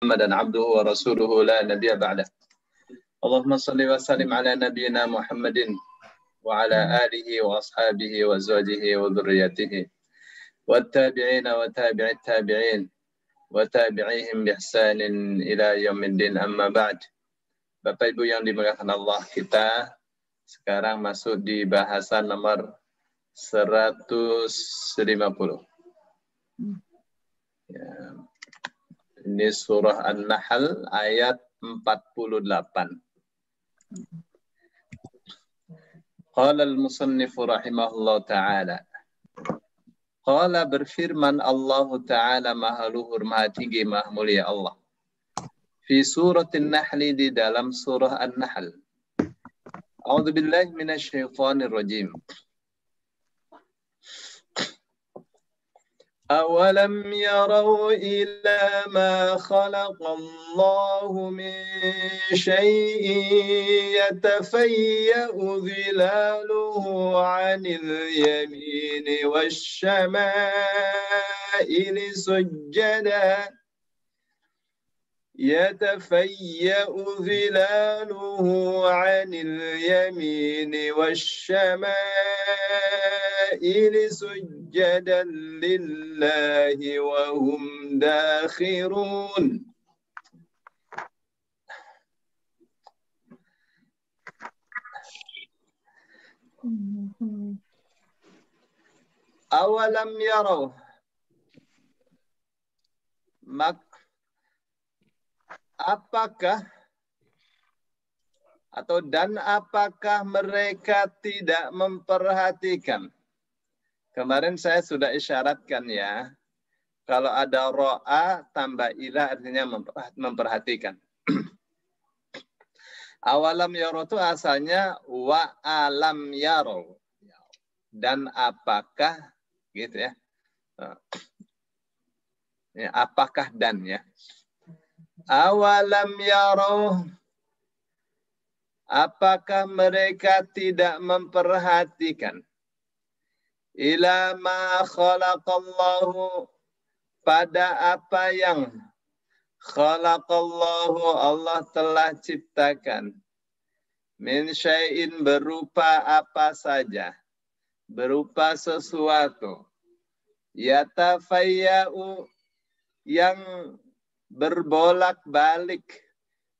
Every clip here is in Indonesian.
محمدا عبده ورسوله لا نبي بعده. اللهم صل وسلم على نبينا محمد وعلى آله وأصحابه وأزواجه وذريته والتابعين وتابع التابعين وتابعيهم بإحسان إلى يوم الدين. أما بعد. Bapak Ibu yang dimuliakan Allah, kita sekarang masuk di bahasan nomor 150. Ya. Ini surah An-Nahl ayat 48. Qala al-musannifu rahimahullah ta'ala. Qala berfirman Allah ta'ala maha luhur maha tinggi maha mulia Allah. Fi surah An-Nahl, di dalam surah An-Nahl. A'udzu billahi minasy syaithanir rajim. أولم يروا إلى ما خلق الله من شيء يتفيأ ظلاله عن اليمين والشمائل سجدا يتفيأ ظلاله عن اليمين والشمائل سجدا لله وهم داخرون. Awalam yarau, apakah apakah mereka tidak memperhatikan? Kemarin saya sudah isyaratkan ya, kalau ada ro'a tambah ila artinya memperhatikan. Awalam yaro itu asalnya wa alam yaro. Dan apakah gitu ya. Apakah dan ya. Awalam yaro, apakah mereka tidak memperhatikan? Ila ma khalaqallahu, pada apa yang khalaqallahu Allah telah ciptakan. Min syai'in, berupa apa saja, berupa sesuatu. Yatafayya'u, yang berbolak-balik.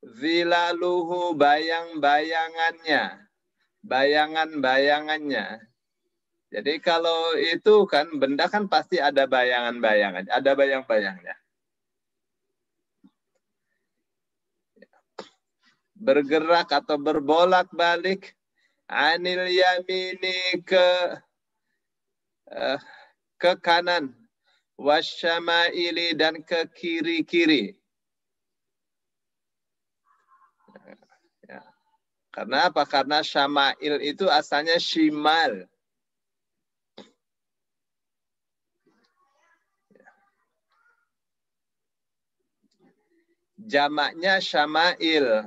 Zilaluhu, bayang-bayangannya. Bayangan-bayangannya. Jadi kalau itu kan benda kan pasti ada bayangan-bayangan, ada bayang-bayangnya. Bergerak atau berbolak-balik anil yamini ke kanan, wasyama'ili, dan ke kiri-kiri. Ya. Karena apa? Karena syama'il itu asalnya shimal. Jamaknya syama'il.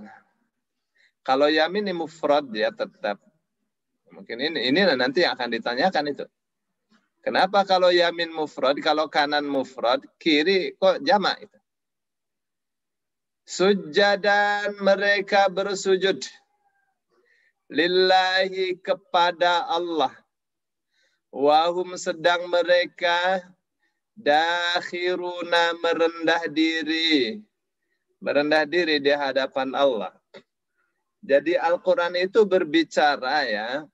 Kalau yamin ini mufrad ya tetap. Mungkin ini nanti akan ditanyakan itu. Kenapa kalau yamin mufrad, kalau kanan mufrad, kiri kok jamak itu? Sujadan, mereka bersujud. Lillahi, kepada Allah. Wahum, sedang mereka dakhiruna, merendah diri. Merendah diri di hadapan Allah. Jadi Al-Quran itu berbicara ya,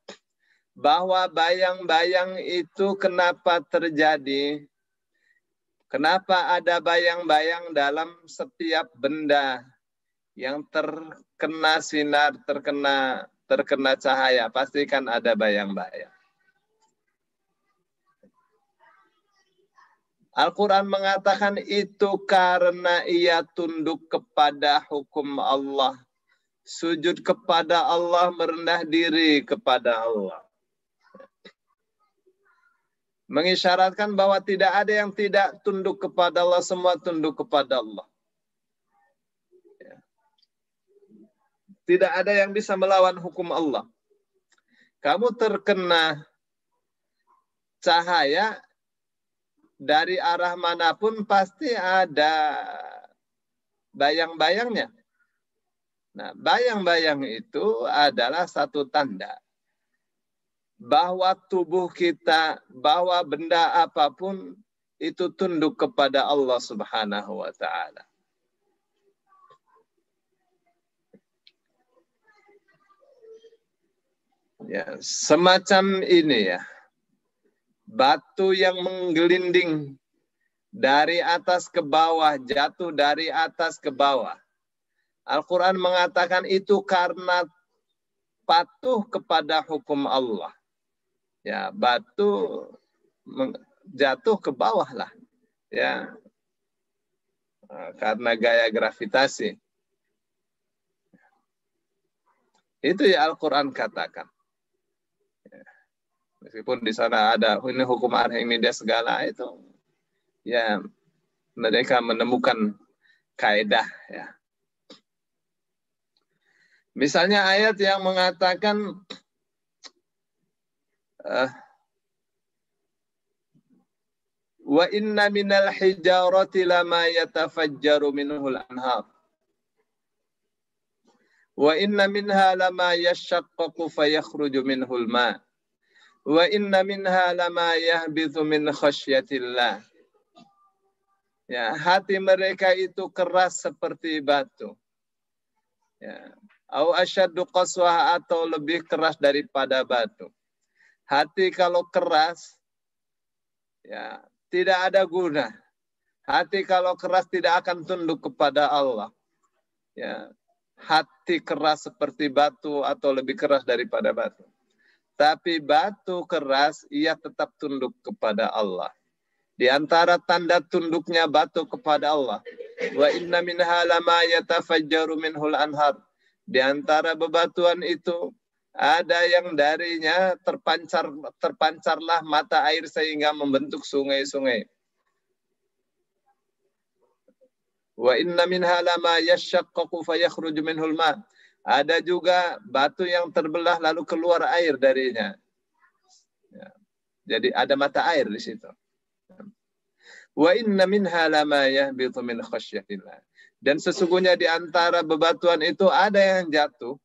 bahwa bayang-bayang itu kenapa terjadi? Kenapa ada bayang-bayang dalam setiap benda yang terkena sinar, terkena cahaya? Pasti kan ada bayang-bayang. Al-Quran mengatakan itu karena ia tunduk kepada hukum Allah. Sujud kepada Allah, merendah diri kepada Allah. Mengisyaratkan bahwa tidak ada yang tidak tunduk kepada Allah, semua tunduk kepada Allah. Tidak ada yang bisa melawan hukum Allah. Kamu terkena cahaya, dari arah manapun pasti ada bayang-bayangnya. Nah, bayang-bayang itu adalah satu tanda bahwa tubuh kita, bahwa benda apapun itu tunduk kepada Allah Subhanahu wa Ta'ala. Ya, semacam ini ya. Batu yang menggelinding dari atas ke bawah, jatuh dari atas ke bawah. Al-Quran mengatakan itu karena patuh kepada hukum Allah. Ya, batu jatuh ke bawah lah. Ya, karena gaya gravitasi. Itu ya Al-Quran katakan. Meskipun di sana ada ini hukum Archimedes segala itu, ya mereka menemukan kaidah ya. Misalnya ayat yang mengatakan wa inna minal hijarati lama yatafajjaru minhul anhar wa inna minha lama yashaqqaqu fayakhruju minhul ma wa inna minha lama yahbithu min khasyatillah. Ya, hati mereka itu keras seperti batu. Ya. Au asyaddu qaswah, atau lebih keras daripada batu. Hati kalau keras, ya tidak ada guna. Hati kalau keras tidak akan tunduk kepada Allah. Ya, hati keras seperti batu atau lebih keras daripada batu. Tapi batu keras, ia tetap tunduk kepada Allah. Di antara tanda tunduknya batu kepada Allah, wa inna minha lama yatafajjaru minhul anhar. Di antara bebatuan itu ada yang darinya terpancarlah mata air sehingga membentuk sungai-sungai. Wa inna minha lama yashaqqaqu fayakhruju minhul ma. Ada juga batu yang terbelah lalu keluar air darinya. Ya. Jadi ada mata air di situ. Wa inna minha lama yahbitu min khasyatillah. Dan sesungguhnya di antara bebatuan itu ada yang jatuh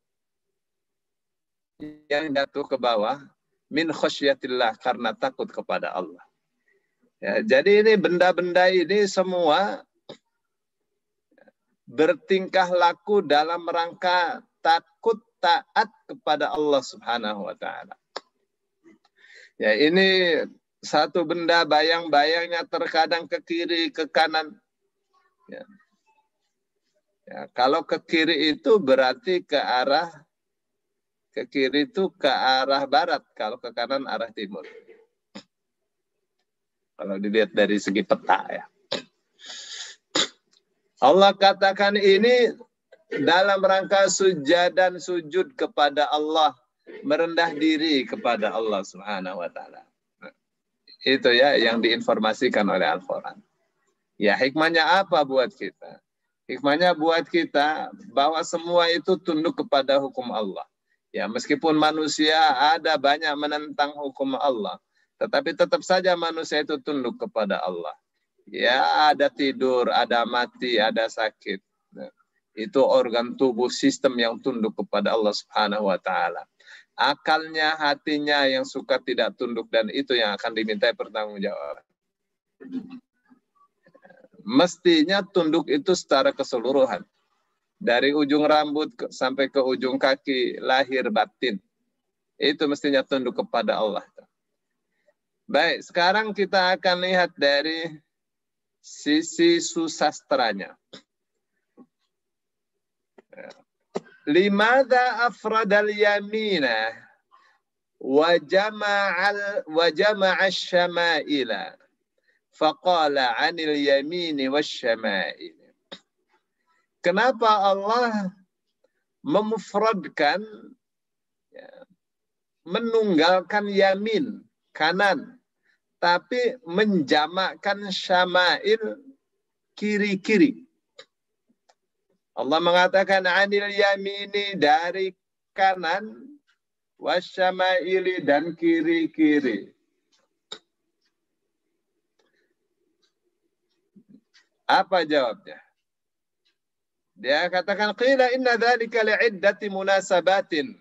ke bawah min khasyatillah, karena takut kepada Allah. Ya, jadi ini benda-benda ini semua bertingkah laku dalam rangka takut taat kepada Allah Subhanahu wa Ta'ala. Ya, ini satu benda bayang-bayangnya terkadang ke kiri, ke kanan. Ya. Ya, kalau ke kiri itu berarti ke kiri itu ke arah barat, kalau ke kanan arah timur. Kalau dilihat dari segi peta ya. Allah katakan ini dalam rangka dan sujud kepada Allah, merendah diri kepada Allah Subhanahu wa Ta'ala. Itu ya yang diinformasikan oleh Al-Quran. Ya, hikmahnya apa buat kita? Hikmahnya buat kita bahwa semua itu tunduk kepada hukum Allah. Ya, meskipun manusia ada banyak menentang hukum Allah, tetapi tetap saja manusia itu tunduk kepada Allah. Ya, ada tidur, ada mati, ada sakit. Nah, itu organ tubuh sistem yang tunduk kepada Allah Subhanahu wa Ta'ala. Akalnya, hatinya yang suka tidak tunduk, dan itu yang akan dimintai pertanggungjawaban. Mestinya tunduk itu secara keseluruhan. Dari ujung rambut sampai ke ujung kaki, lahir batin. Itu mestinya tunduk kepada Allah. Baik, sekarang kita akan lihat dari sisi susastranya. Limadha afradal yamina wa jama'a syama'ila faqala 'anil yamini wasyama'il. Kenapa Allah memufradkan, menunggalkan yamin, kanan, tapi menjamakkan syama'il, kiri-kiri? Allah mengatakan 'anil yamini, dari kanan, wasyama'ili, dan kiri-kiri. Apa jawabnya? Dia katakan qila inna dzalika li'iddati munasabatin.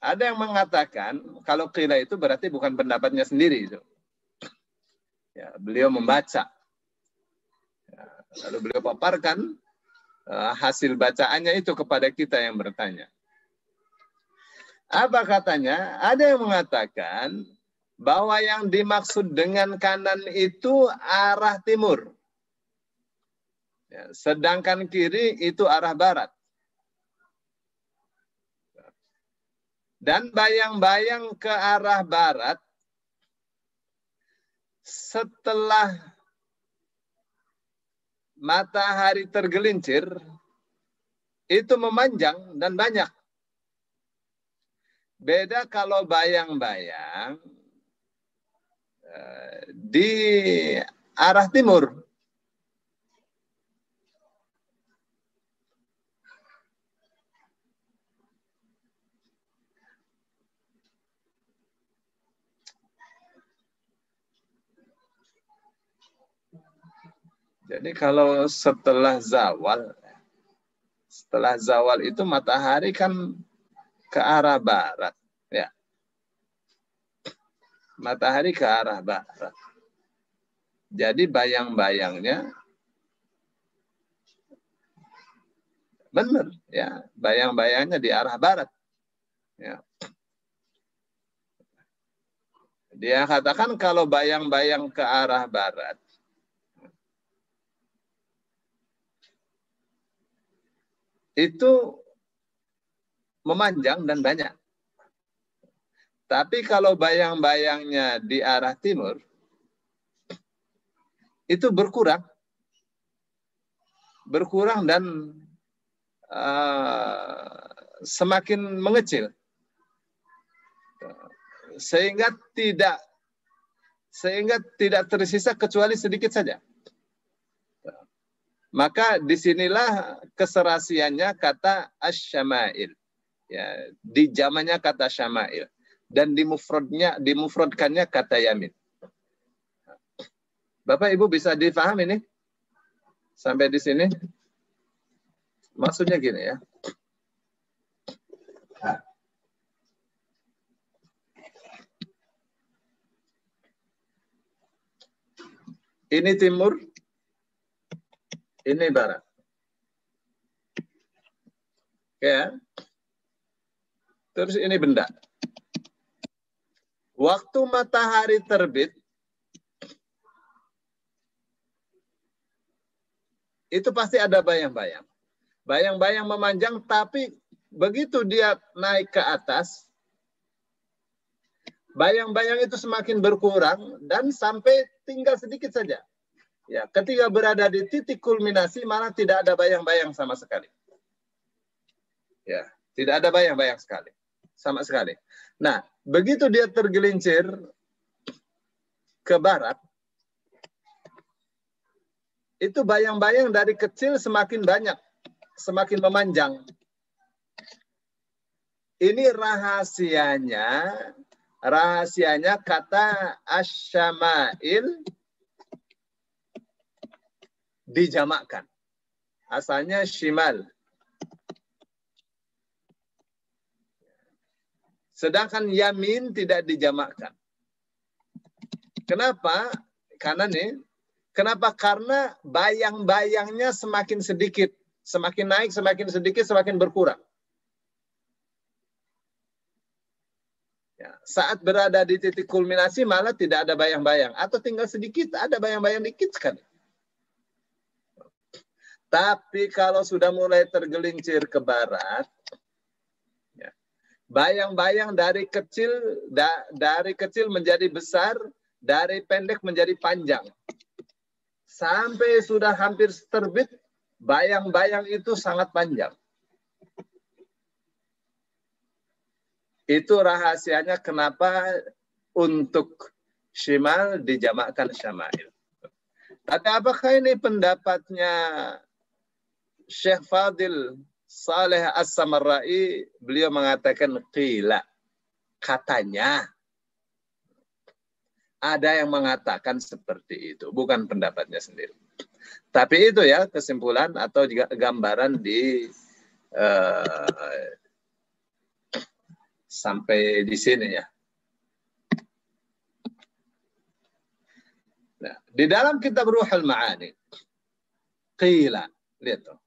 Ada yang mengatakan kalau qila itu berarti bukan pendapatnya sendiri itu. Ya, beliau membaca. Ya, lalu beliau paparkan hasil bacaannya itu kepada kita yang bertanya. Apa katanya? Ada yang mengatakan bahwa yang dimaksud dengan kanan itu arah timur. Ya, sedangkan kiri itu arah barat. Dan bayang-bayang ke arah barat setelah matahari tergelincir itu memanjang dan banyak. Beda kalau bayang-bayang di arah timur. Jadi kalau setelah zawal itu matahari kan ke arah barat, ya. Matahari ke arah barat. Jadi bayang-bayangnya benar, ya. Bayang-bayangnya di arah barat. Ya. Dia katakan kalau bayang-bayang ke arah barat, itu memanjang dan banyak. Tapi kalau bayang-bayangnya di arah timur, itu berkurang. Berkurang dan semakin mengecil. Sehingga tidak tersisa kecuali sedikit saja. Maka disinilah keserasiannya kata asy-syama'il. Ya, di zamannya kata syama'il dan dimufradkannya kata yamin. Bapak Ibu bisa difahami ini? Sampai di sini? Maksudnya gini ya. Ini timur, ini barat. Ya. Terus ini benda. Waktu matahari terbit, itu pasti ada bayang-bayang. Bayang-bayang memanjang, tapi begitu dia naik ke atas, bayang-bayang itu semakin berkurang dan sampai tinggal sedikit saja. Ya, ketika berada di titik kulminasi malah tidak ada bayang-bayang sama sekali. Ya, tidak ada bayang-bayang sama sekali. Nah, begitu dia tergelincir ke barat, itu bayang-bayang dari kecil semakin banyak, semakin memanjang. Ini rahasianya kata asy-syama'il dijamakkan. Asalnya shimal. Sedangkan yamin tidak dijamakkan. Kenapa? Kenapa? Karena bayang-bayangnya semakin sedikit. Semakin naik, semakin sedikit, semakin berkurang. Ya, saat berada di titik kulminasi malah tidak ada bayang-bayang. Atau tinggal sedikit, ada bayang-bayang dikit sekali. Tapi kalau sudah mulai tergelincir ke barat, ya, bayang-bayang dari kecil menjadi besar, dari pendek menjadi panjang. Sampai sudah hampir terbit, bayang-bayang itu sangat panjang. Itu rahasianya kenapa untuk shimal dijamakkan syama'il. Tapi apakah ini pendapatnya Syekh Fadil Saleh As-Samarra'i? Beliau mengatakan qila. Katanya. Ada yang mengatakan seperti itu. Bukan pendapatnya sendiri. Tapi itu ya kesimpulan atau juga gambaran di sampai di sini ya. Nah, di dalam kitab Ruhul Ma'ani, qila, lihat tuh.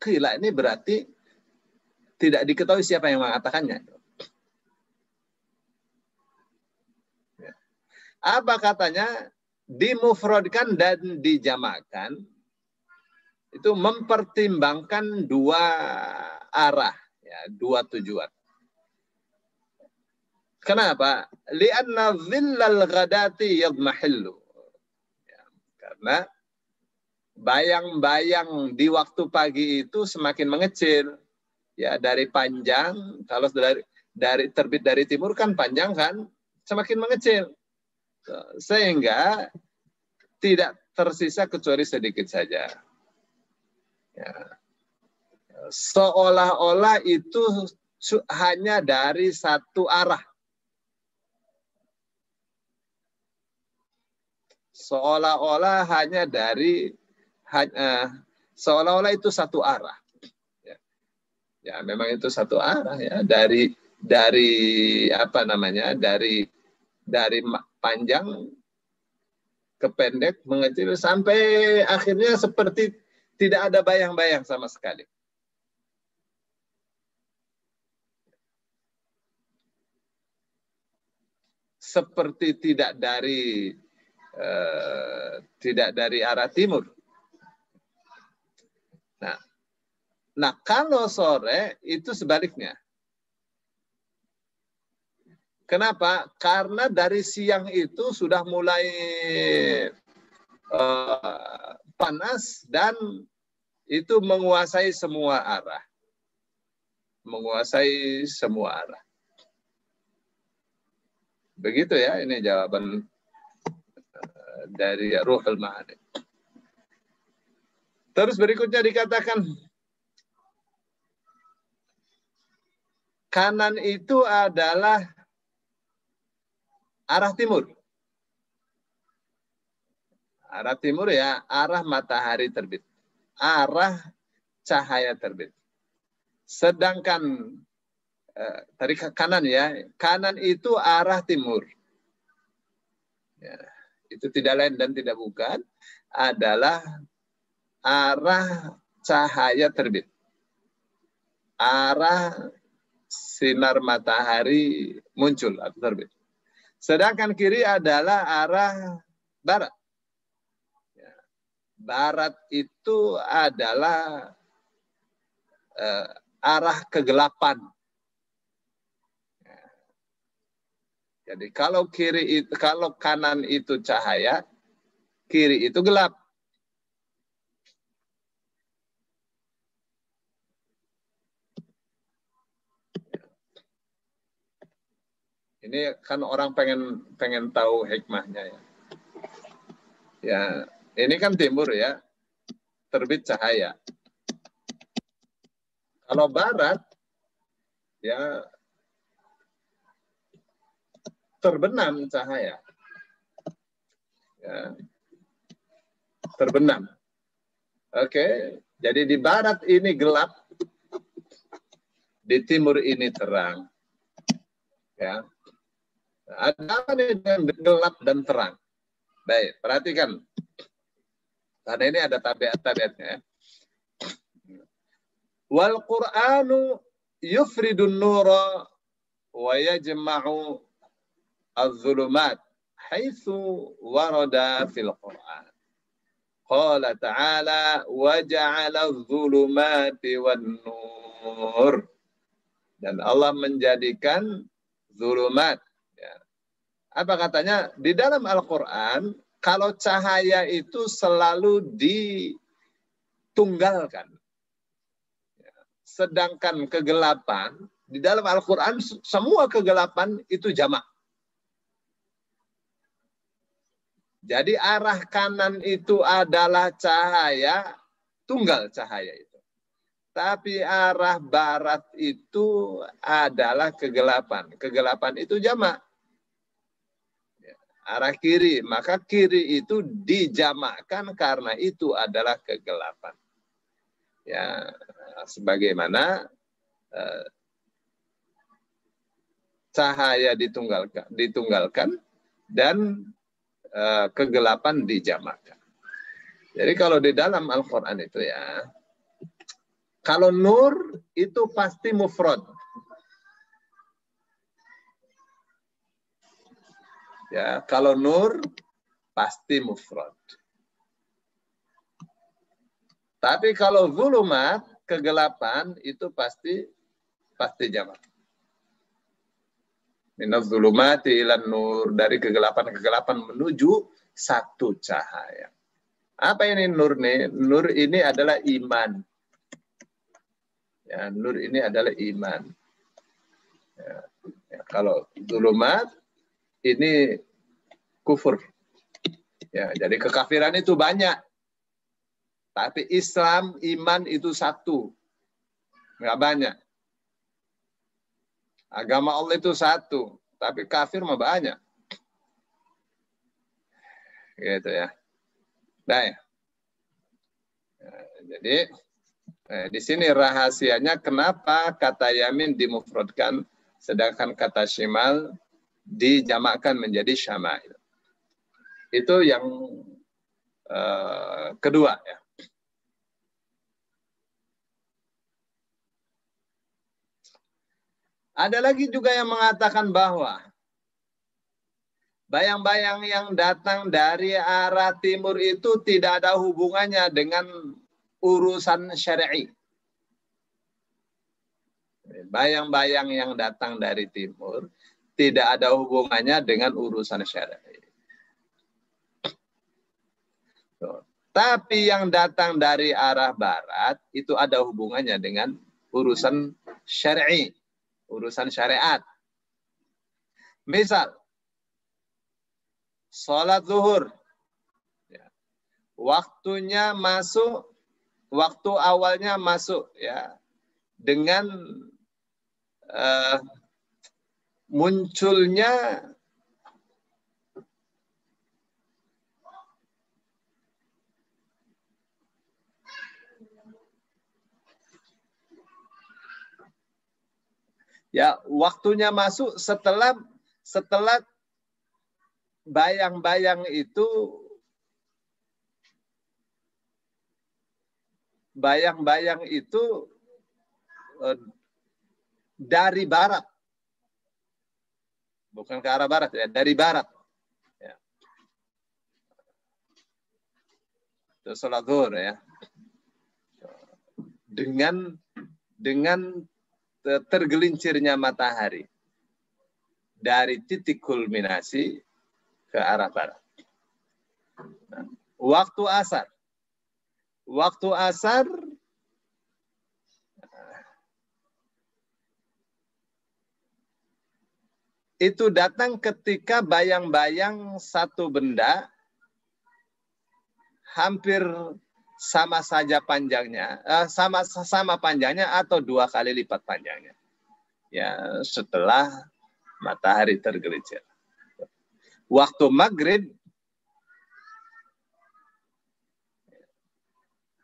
Qila ini berarti tidak diketahui siapa yang mengatakannya. Apa katanya? Dimufradkan dan dijamakkan itu mempertimbangkan dua arah, ya, dua tujuan. Kenapa? Lianna dhillal ghadati yadmahillu. Ya, karena bayang-bayang di waktu pagi itu semakin mengecil. Ya, dari panjang, kalau dari terbit dari timur kan panjang kan, semakin mengecil. Sehingga tidak tersisa kecuali sedikit saja. Ya. Seolah-olah itu hanya dari satu arah. Seolah-olah hanya dari seolah-olah itu satu arah. Ya, memang itu satu arah ya, dari apa namanya? Dari panjang ke pendek mengecil sampai akhirnya seperti tidak ada bayang-bayang sama sekali. Seperti tidak dari arah timur. Nah, kalau sore itu sebaliknya. Kenapa? Karena dari siang itu sudah mulai panas dan itu menguasai semua arah. Menguasai semua arah. Begitu ya, ini jawaban dari Ruhul Ma'ani. Terus berikutnya dikatakan, kanan itu adalah arah timur. Arah timur ya, arah matahari terbit. Arah cahaya terbit. Sedangkan tadi kanan ya, kanan itu arah timur. Ya, itu tidak lain dan tidak bukan adalah arah cahaya terbit. Arah sinar matahari muncul atau terbit. Sedangkan kiri adalah arah barat. Barat itu adalah arah kegelapan. Jadi kalau kanan itu cahaya, kiri itu gelap. Ini kan orang pengen tahu hikmahnya ya. Ya, ini kan timur ya, terbit cahaya. Kalau barat, ya terbenam cahaya. Ya, terbenam. Oke, jadi di barat ini gelap, di timur ini terang. Ya, ada apa nih dengan gelap dan terang? Baik, perhatikan. Karena ini ada tabiat-tabiatnya. Wal Qur'anu yufridun nura wa yajma'u az-zulumat haitsu warada fil Qur'an. Qala ta'ala wa ja'ala az-zulumati wan nur. Dan Allah menjadikan zulumat. Ya. Apa katanya? Di dalam Al-Quran, kalau cahaya itu selalu ditunggalkan. Ya. Sedangkan kegelapan, di dalam Al-Quran, semua kegelapan itu jamak. Jadi arah kanan itu adalah cahaya, tunggal cahaya itu. Tapi arah barat itu adalah kegelapan. Kegelapan itu jamak. arah kiri, maka kiri itu dijamakkan karena itu adalah kegelapan. Ya, sebagaimana cahaya ditunggalkan dan kegelapan dijamakkan. Jadi kalau di dalam Al-Quran itu ya, kalau nur itu pasti mufrad. Ya, kalau nur pasti mufrad. Tapi kalau zulumat, kegelapan itu pasti jamak. Minaz zulumati ilan nur, dari kegelapan menuju satu cahaya. Apa ini nur nih? Nur ini adalah iman. Ya, nur ini adalah iman. Ya, kalau zulumat ini kufur. Ya, jadi kekafiran itu banyak. Tapi Islam, iman itu satu. Nggak banyak. Agama Allah itu satu. Tapi kafir mah banyak. Gitu ya. Nah, ya. Jadi, di sini rahasianya kenapa kata yamin dimufradkan, sedangkan kata shimal dijamakkan menjadi syama'il. Itu yang kedua ya. Ada lagi juga yang mengatakan bahwa bayang-bayang yang datang dari arah timur itu tidak ada hubungannya dengan urusan syar'i. Bayang-bayang yang datang dari timur tidak ada hubungannya dengan urusan syar'i. Tapi yang datang dari arah barat itu ada hubungannya dengan urusan syar'i, urusan syariat. Misal, sholat zuhur, waktunya masuk, waktu awalnya masuk ya dengan munculnya ya, waktunya masuk setelah bayang-bayang itu dari barat. Bukan ke arah barat ya, dari barat. Ya. Itu sholat zuhur ya. Dengan tergelincirnya matahari dari titik kulminasi ke arah barat. Nah, waktu asar itu datang ketika bayang-bayang satu benda hampir sama saja panjangnya, sama panjangnya atau 2 kali lipat panjangnya. Ya, setelah matahari tergelincir. Waktu maghrib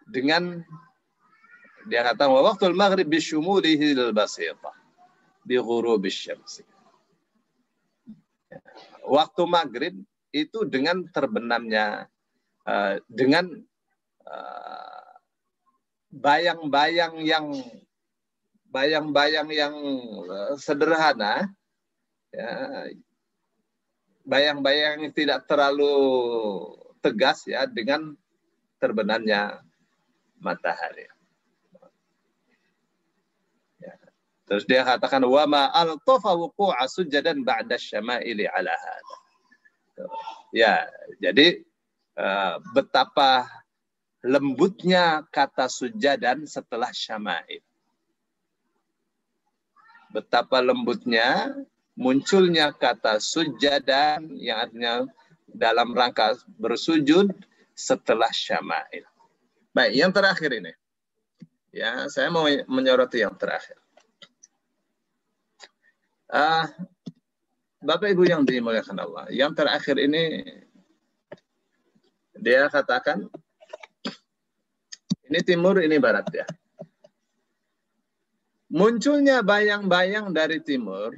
dengan dia kata waktu maghrib bisyumulihi al-basita bi ghurubish syams. Waktu maghrib itu dengan terbenamnya dengan bayang-bayang yang sederhana, ya, bayang-bayang yang tidak terlalu tegas ya, dengan terbenamnya matahari. Ya. Terus dia katakan wa ma altafa wuqu'a sujadan ba'da syama'ili ala hada. Ya, jadi betapa lembutnya kata sujadan setelah syama'il. Betapa lembutnya munculnya kata sujadan yang artinya dalam rangka bersujud setelah syama'il. Baik, yang terakhir ini. Ya, saya mau menyoroti yang terakhir. Bapak Ibu yang dimuliakan Allah, yang terakhir ini dia katakan ini timur, ini barat ya. Munculnya bayang-bayang dari timur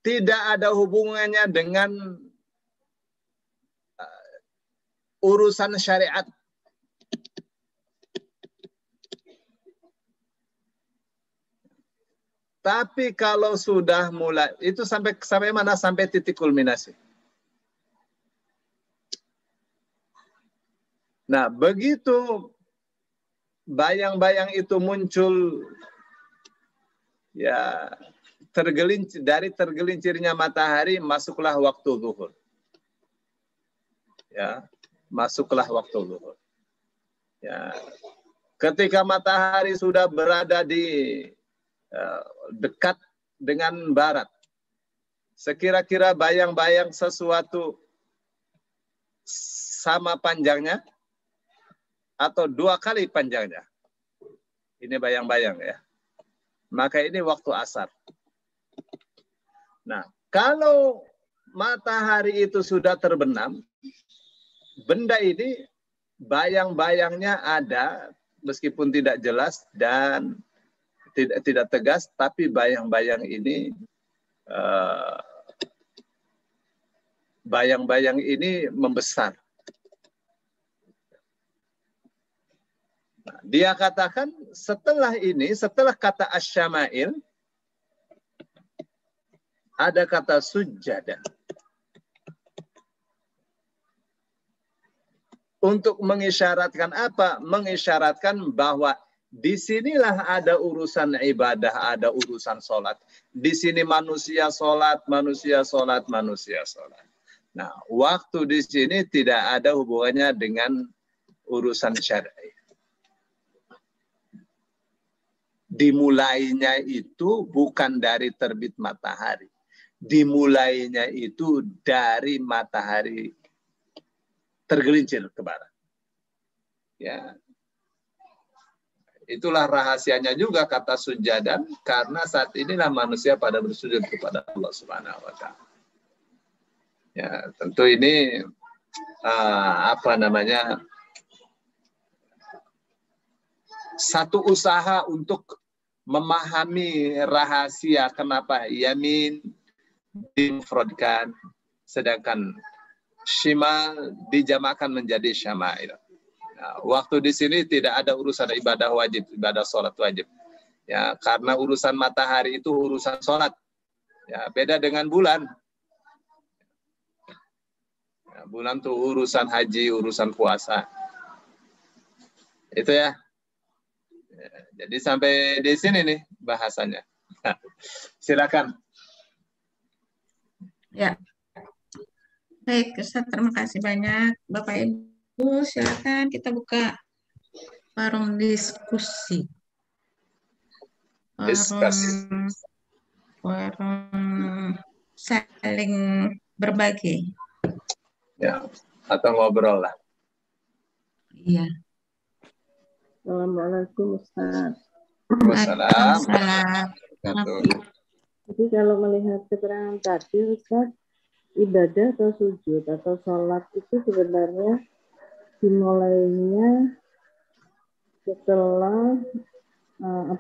tidak ada hubungannya dengan urusan syariat. Tapi kalau sudah mulai, itu sampai mana? Sampai titik kulminasi. Nah, begitu bayang-bayang itu muncul, ya dari tergelincirnya matahari, masuklah waktu zuhur. Ya, masuklah waktu zuhur. Ya, ketika matahari sudah berada di dekat dengan barat, sekira-kira bayang-bayang sesuatu sama panjangnya atau 2 kali panjangnya. Ini bayang-bayang ya. Maka ini waktu asar. Nah, kalau matahari itu sudah terbenam, benda ini bayang-bayangnya ada meskipun tidak jelas dan tidak tegas, tapi bayang-bayang ini membesar. Nah, dia katakan setelah ini, setelah kata asyama'il, ada kata sujada. Untuk mengisyaratkan apa? Mengisyaratkan bahwa disinilah ada urusan ibadah, ada urusan sholat. Di sini manusia sholat, manusia sholat, manusia sholat. Nah, waktu di sini tidak ada hubungannya dengan urusan syar'i. Dimulainya itu bukan dari terbit matahari. Dimulainya itu dari matahari tergelincir ke barat. Ya. Itulah rahasianya juga kata sujadan, karena saat inilah manusia pada bersujud kepada Allah Subhanahu wa taala. Ya, tentu ini satu usaha untuk memahami rahasia kenapa yamin dimufradkan sedangkan shimal dijamakkan menjadi syama'il. Nah, waktu di sini tidak ada urusan ibadah wajib, ibadah sholat wajib. Ya, karena urusan matahari itu urusan sholat. Ya, beda dengan bulan. Ya, bulan itu urusan haji, urusan puasa. Itu ya. Ya, jadi sampai di sini nih bahasanya. Silakan. Ya. Baik, Ustaz, terima kasih banyak. Bapak Ibu, silakan kita buka forum diskusi. Forum saling berbagi. Ya, atau ngobrol lah. Iya. Assalamualaikum Ustaz. Waalaikumsalam. Jadi kalau melihat keterangan tadi Ustaz, ibadah atau sujud atau sholat itu sebenarnya dimulainya setelah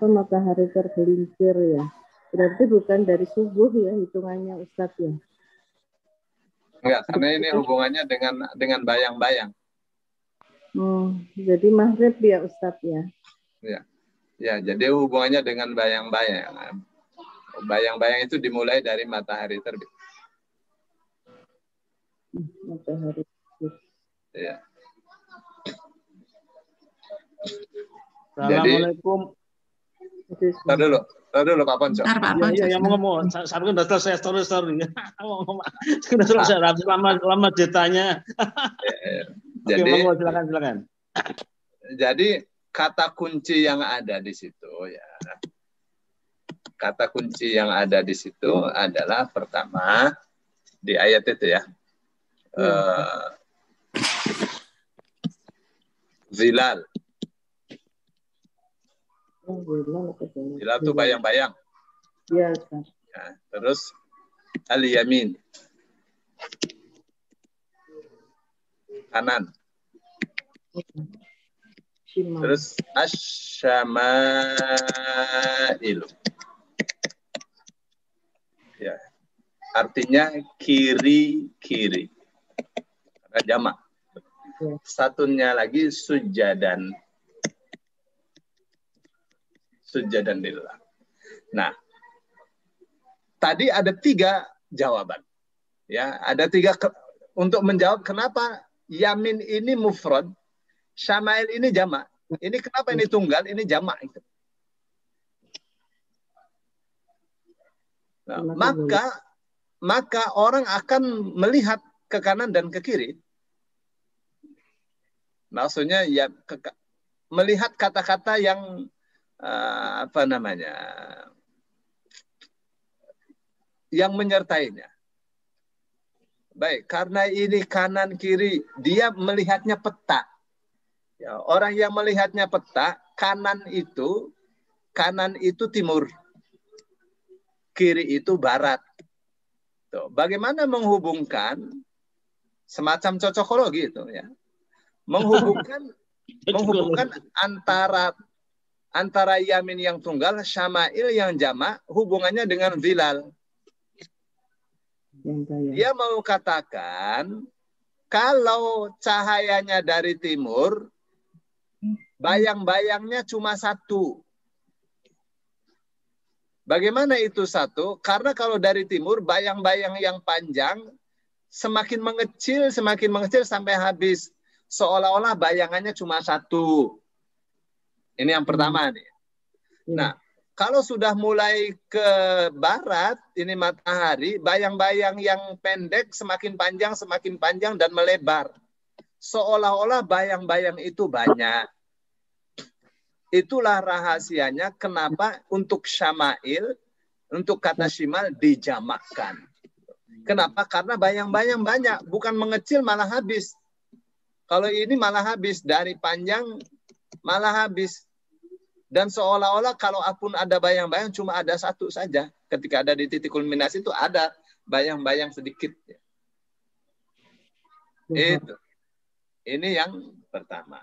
matahari tergelincir ya. Berarti bukan dari subuh ya hitungannya Ustaz ya. Enggak, karena ini hubungannya dengan bayang-bayang. Jadi maghrib ya Ustaz ya. Ya, jadi hubungannya dengan bayang-bayang. Bayang-bayang itu dimulai dari matahari terbit. Matahari terbit. Ya. Assalamualaikum. Tar dulu Pak Ponco. Iya, mau ngomong. Saya udah selesai story. Sudah selesai. Lama ditanya. Jadi, Oke, silakan. Jadi kata kunci yang ada di situ ya. Kata kunci yang ada di situ adalah pertama di ayat itu ya. Zilal. Zilal itu bayang-bayang. Iya, Ya, terus al-yamin, kanan. Shimal. Terus asyama'il. Ya. Artinya kiri-kiri. Karena jamak. Ya. Satunya lagi sujadan. Sujadan lillah. Nah, tadi ada 3 jawaban. Ya, ada 3 untuk menjawab kenapa yamin ini mufrad, syama'il ini jamak. Ini kenapa ini tunggal, ini jamak itu. Nah, maka orang akan melihat ke kanan dan ke kiri. Maksudnya ya melihat kata-kata yang apa namanya, yang menyertainya. Baik, karena ini kanan kiri, dia melihatnya peta. Ya, orang yang melihatnya peta, kanan itu timur, kiri itu barat. Tuh, bagaimana menghubungkan semacam cocokologi itu ya? Menghubungkan antara yamin yang tunggal, syama'il yang jamak, hubungannya dengan zilal. Dia mau katakan kalau cahayanya dari timur, bayang-bayangnya cuma 1. Bagaimana itu 1? Karena kalau dari timur, bayang-bayang yang panjang semakin mengecil sampai habis. Seolah-olah bayangannya cuma 1. Ini yang pertama nih. Nah, kalau sudah mulai ke barat, ini matahari, bayang-bayang yang pendek semakin panjang dan melebar. Seolah-olah bayang-bayang itu banyak. Itulah rahasianya kenapa untuk syama'il, untuk kata shimal dijamakkan. Kenapa? Karena bayang-bayang banyak, bukan mengecil malah habis. Kalau ini malah habis, dari panjang malah habis. Dan seolah-olah kalau pun ada bayang-bayang cuma ada 1 saja. Ketika ada di titik kulminasi itu ada bayang-bayang sedikit. Itu. Ini yang pertama.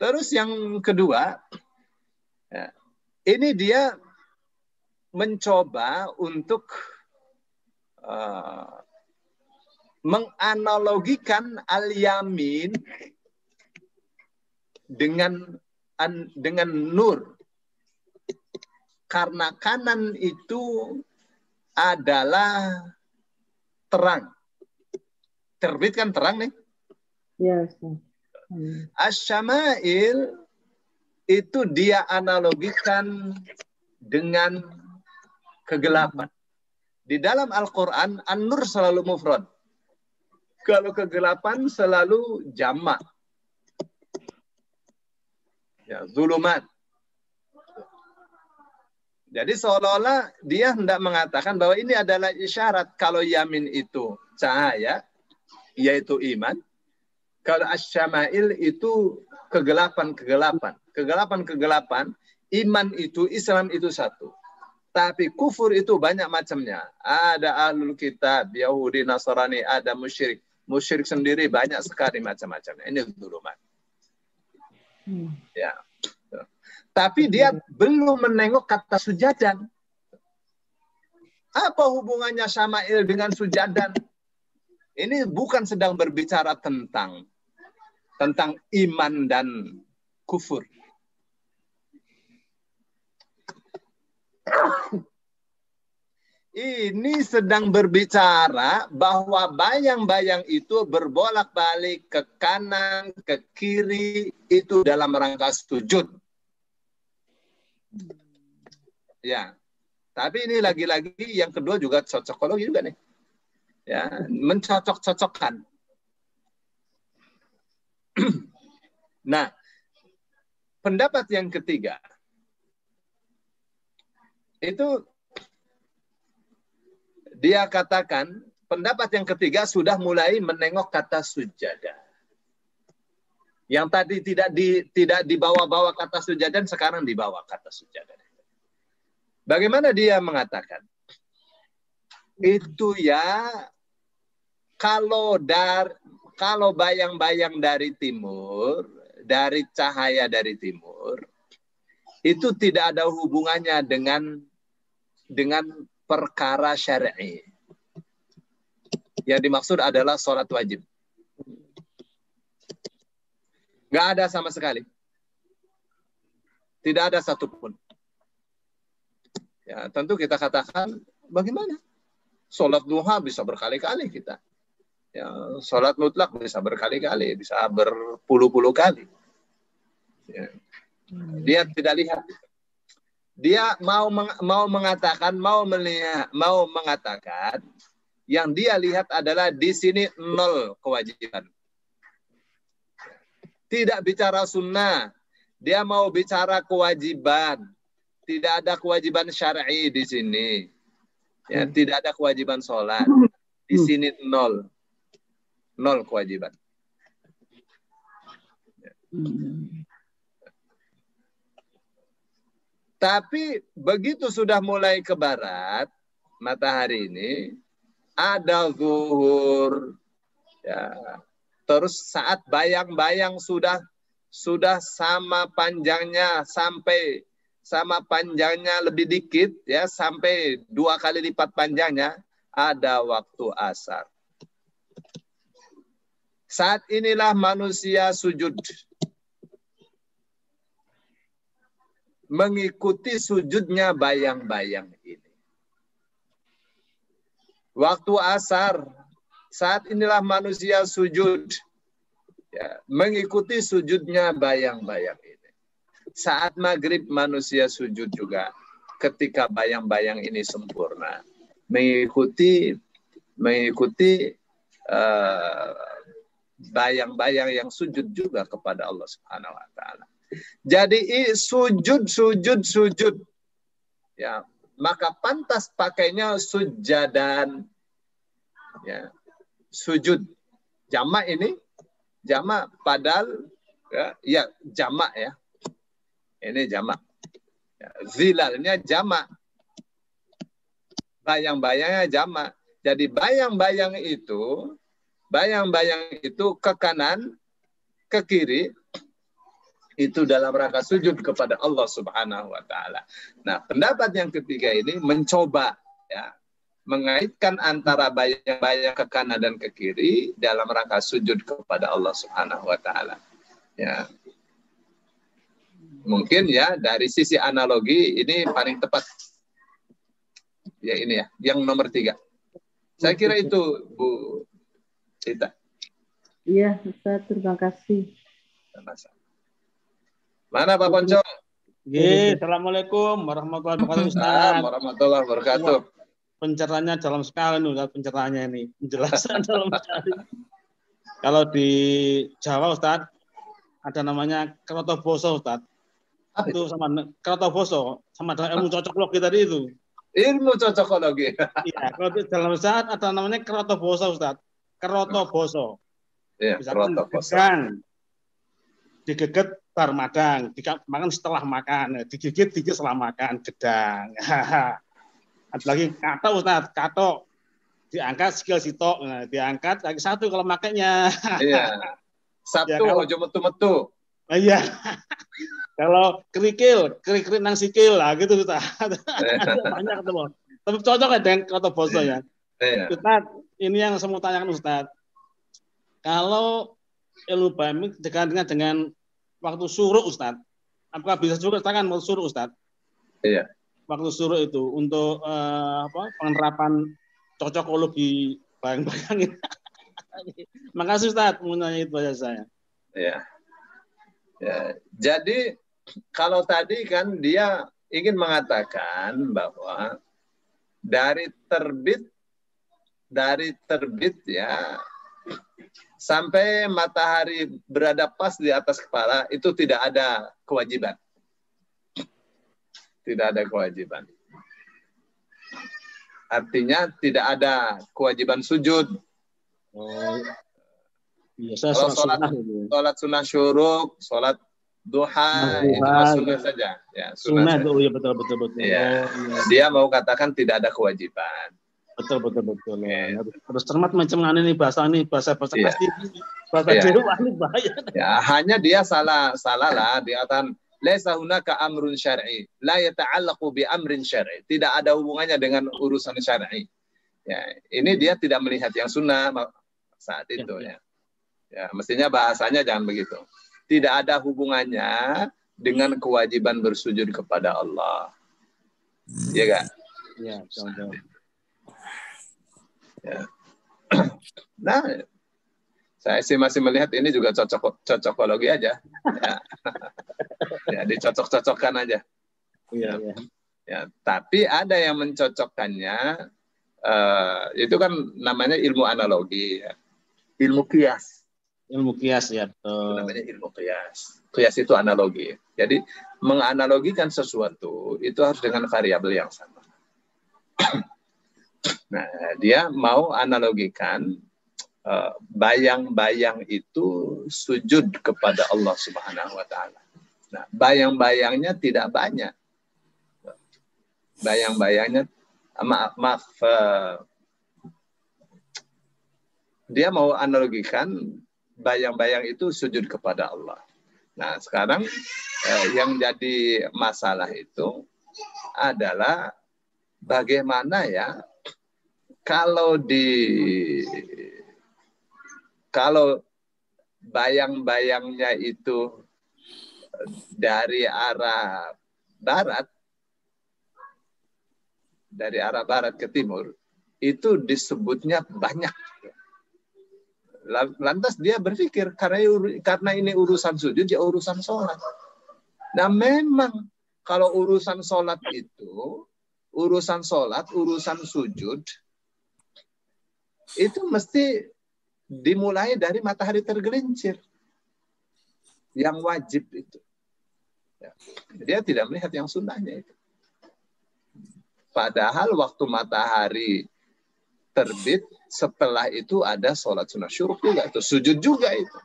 Terus yang kedua, ya, ini dia mencoba untuk menganalogikan al-yamin dengan nur. Karena kanan itu adalah terang. Terbit kan terang nih? Ya. Asyama'il itu dia analogikan dengan kegelapan. Di dalam Al-Quran, an-nur selalu mufrad. Kalau kegelapan selalu jamak. Ya, zulumat. Jadi seolah-olah dia hendak mengatakan bahwa ini adalah isyarat kalau yamin itu cahaya, yaitu iman. Kalau asyama'il itu kegelapan-kegelapan. Kegelapan-kegelapan, iman itu, Islam itu 1. Tapi kufur itu banyak macamnya. Ada ahlul kitab, Yahudi, Nasrani, ada musyrik. Musyrik sendiri banyak sekali macam-macamnya. Ini zulumat. Ya. Tapi dia belum menengok kata sujadan. Apa hubungannya syama'il dengan sujadan? Ini bukan sedang berbicara tentang iman dan kufur. Ini sedang berbicara bahwa bayang-bayang itu berbolak-balik ke kanan, ke kiri, itu dalam rangka sujud. Ya, tapi ini lagi-lagi yang kedua juga cocokologi juga nih. Ya, mencocok-cocokkan. Nah, pendapat yang ketiga itu dia katakan pendapat yang ketiga sudah mulai menengok kata sujadah. Yang tadi tidak dibawa-bawa kata sujadan, sekarang dibawa kata sujadan. Bagaimana dia mengatakan? Itu ya kalau bayang-bayang dari timur, dari cahaya dari timur, itu tidak ada hubungannya dengan perkara syar'i. Yang dimaksud adalah sholat wajib. Nggak ada sama sekali. Tidak ada satupun. Ya, tentu kita katakan, bagaimana? Sholat duha bisa berkali-kali kita. Ya, sholat mutlak bisa berkali-kali, bisa berpuluh-puluh kali. Ya. Dia tidak lihat. Dia mau mengatakan yang dia lihat adalah di sini 0 kewajiban. Tidak bicara sunnah, dia mau bicara kewajiban. Tidak ada kewajiban syar'i di sini. Ya, tidak ada kewajiban sholat. Di sini 0. 0 kewajiban. Ya. Tapi begitu sudah mulai ke barat, matahari ini, ada zuhur. Ya. Terus saat bayang-bayang sudah sama panjangnya sama panjangnya lebih dikit, ya, sampai 2 kali lipat panjangnya, ada waktu asar. Saat inilah manusia sujud. Mengikuti sujudnya bayang-bayang ini. Waktu asar, saat inilah manusia sujud. Ya, mengikuti sujudnya bayang-bayang ini. Saat maghrib manusia sujud juga ketika bayang-bayang ini sempurna. Mengikuti bayang-bayang yang sujud juga kepada Allah Subhanahu wa taala. Jadi sujud. Ya, maka pantas pakainya sujadan. Ya, sujud. Jamak ini, jamak padahal ya jamak ya. Ini jamak. Ya, zilalnya jamak. Bayang-bayangnya jamak. Jadi bayang-bayang itu ke kanan, ke kiri, itu dalam rangka sujud kepada Allah Subhanahu wa taala. Nah, pendapat yang ketiga ini mencoba ya mengaitkan antara bayang-bayang ke kanan dan ke kiri dalam rangka sujud kepada Allah Subhanahu wa taala. Ya. Mungkin ya dari sisi analogi ini paling tepat. Ya ini ya, yang nomor 3. Saya kira itu Bu Tita. Iya, Ustaz, terima kasih. Mana Pak Ponco? Assalamualaikum warahmatullahi wabarakatuh, Ustaz. Warahmatullahi wabarakatuh. Pencerahannya dalam sekali nih, Ustaz, pencerahannya ini. Penjelasan dalam sekali. Kalau di Jawa, Ustaz, ada namanya krotoboso, Ustaz. Itu sama krotoboso sama dengan ilmu cocokologi tadi itu. Ilmu cocokologi. Iya, kalau di dalam saat ada namanya krotoboso, Ustaz. Krotoboso. Iya, krotoboso. Digeget bar madang, makan setelah makan, digigit setelah makan, gedang. Ada lagi kato, Ustaz, kato diangkat skill sitok, nah, diangkat lagi 1 kalau makainya. Iya. Sabtu ya, ojo metu-metu. Iya. Kalau kerikil nang sikil lah gitu, Ustaz. Banyak ketemu. Tapi cocok ya dengan krotoboso ya. Iya. Ustaz, ini yang saya mau tanyakan Ustaz. Kalau ilmu bamin dekat dengan waktu suruh, Ustaz, apakah bisa juga tangan waktu suruh, Ustaz? Iya. Waktu suruh itu untuk penerapan cocokologi bayang-bayang. Makasih Ustaz, menanya itu aja saya. Iya. Ya, jadi kalau tadi kan dia ingin mengatakan bahwa dari terbit ya sampai matahari berada pas di atas kepala itu tidak ada kewajiban. Tidak ada kewajiban. Artinya tidak ada kewajiban sujud. Oh, iya, kalau sholat sunnah syuruk, sholat Duha itu Duha, sunnah saja. Ya, sunnah saja. itu ya betul. Ya. Oh, Dia mau katakan tidak ada kewajiban. betul. Ya. Terus cermat macam ini bahasa Iya. pasti bahasa Iya. Jawa ini bahaya. Ya, hanya dia salah lah. Dia katakan laisa hunaka amrun syar'i, la yata'allaqu bi amrin syar'i. Tidak ada hubungannya dengan urusan syar'i. Ya, ini dia tidak melihat yang sunnah saat itu ya. Ya, mestinya bahasanya jangan begitu. Tidak ada hubungannya dengan kewajiban bersujud kepada Allah. Iya enggak? Iya, betul. Ya. Nah, saya sih masih melihat ini juga cocokologi aja. Ya, ya dicocok-cocokkan aja. Iya. Ya, tapi ada yang mencocokkannya, itu kan namanya ilmu analogi, ya. Ilmu kias. Ilmu kias ya. Itu namanya ilmu kias. Kias itu analogi. Jadi menganalogikan sesuatu itu harus dengan variabel yang sama. Nah, dia mau analogikan bayang-bayang itu sujud kepada Allah Subhanahu wa taala. Nah, bayang-bayangnya tidak banyak. Bayang-bayangnya maaf dia mau analogikan bayang-bayang itu sujud kepada Allah. Nah, sekarang yang jadi masalah itu adalah bagaimana ya kalau bayang-bayangnya itu dari arah barat ke timur, itu disebutnya banyak. Lantas dia berpikir karena ini urusan sujud, ya urusan sholat. Nah memang kalau urusan sholat itu, urusan sujud, itu mesti dimulai dari matahari tergelincir. Yang wajib itu. Ya. Dia tidak melihat yang sunnahnya itu. Padahal waktu matahari terbit, setelah itu ada sholat sunnah syuruk juga, itu sujud juga itu.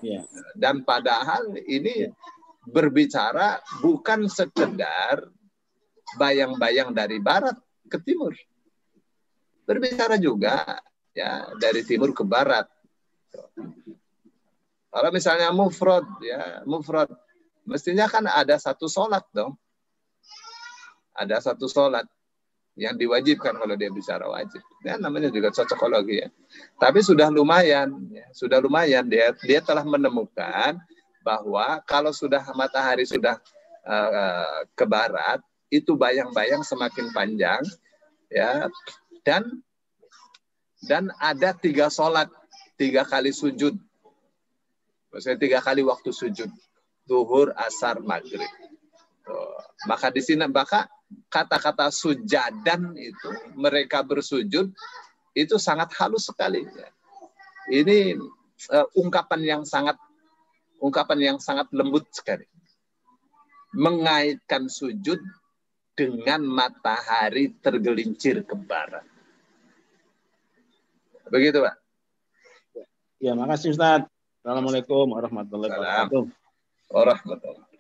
Ya. Dan padahal ini berbicara bukan sekedar bayang-bayang dari barat ke timur. Berbicara juga ya dari timur ke barat. Kalau misalnya mufrad, mestinya kan ada satu sholat dong. Ada satu sholat yang diwajibkan kalau dia bicara wajib. Ya, namanya juga cocokologi ya. Tapi sudah lumayan dia telah menemukan bahwa kalau sudah matahari sudah ke barat, itu bayang-bayang semakin panjang ya, dan ada 3 sholat, 3 kali sujud. Maksudnya 3 kali waktu sujud. Zuhur, asar, maghrib. Maka di sini kata-kata sujadan itu, mereka bersujud, itu sangat halus sekali. Ini ungkapan yang sangat lembut sekali. Mengaitkan sujud dengan matahari tergelincir ke barat. Begitu, Pak. Ya, makasih Ustaz. Assalamualaikum warahmatullahi wabarakatuh. Warahmatullahi wabarakatuh.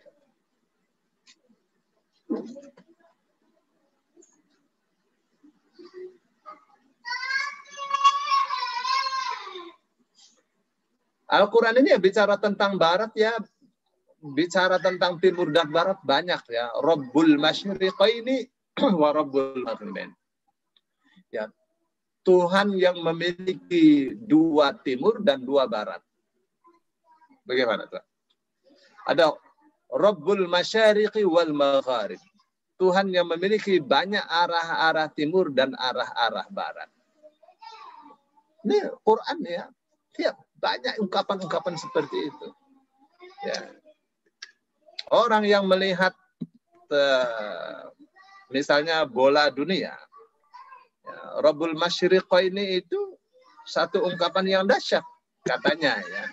Al-Quran ini ya bicara tentang barat ya, bicara tentang timur dan barat banyak ya. Rabbul masyriqaini wa rabbul maghribain. Ya, Tuhan yang memiliki 2 timur dan 2 barat. Bagaimana tuh? Ada Rabbul masyariqi wal magharib. Tuhan yang memiliki banyak arah-arah timur dan arah-arah barat. Ini Quran ya. Ya, banyak ungkapan-ungkapan seperti itu. Ya. Orang yang melihat misalnya bola dunia, ya, Rabbul masyriqaini itu satu ungkapan yang dahsyat katanya ya.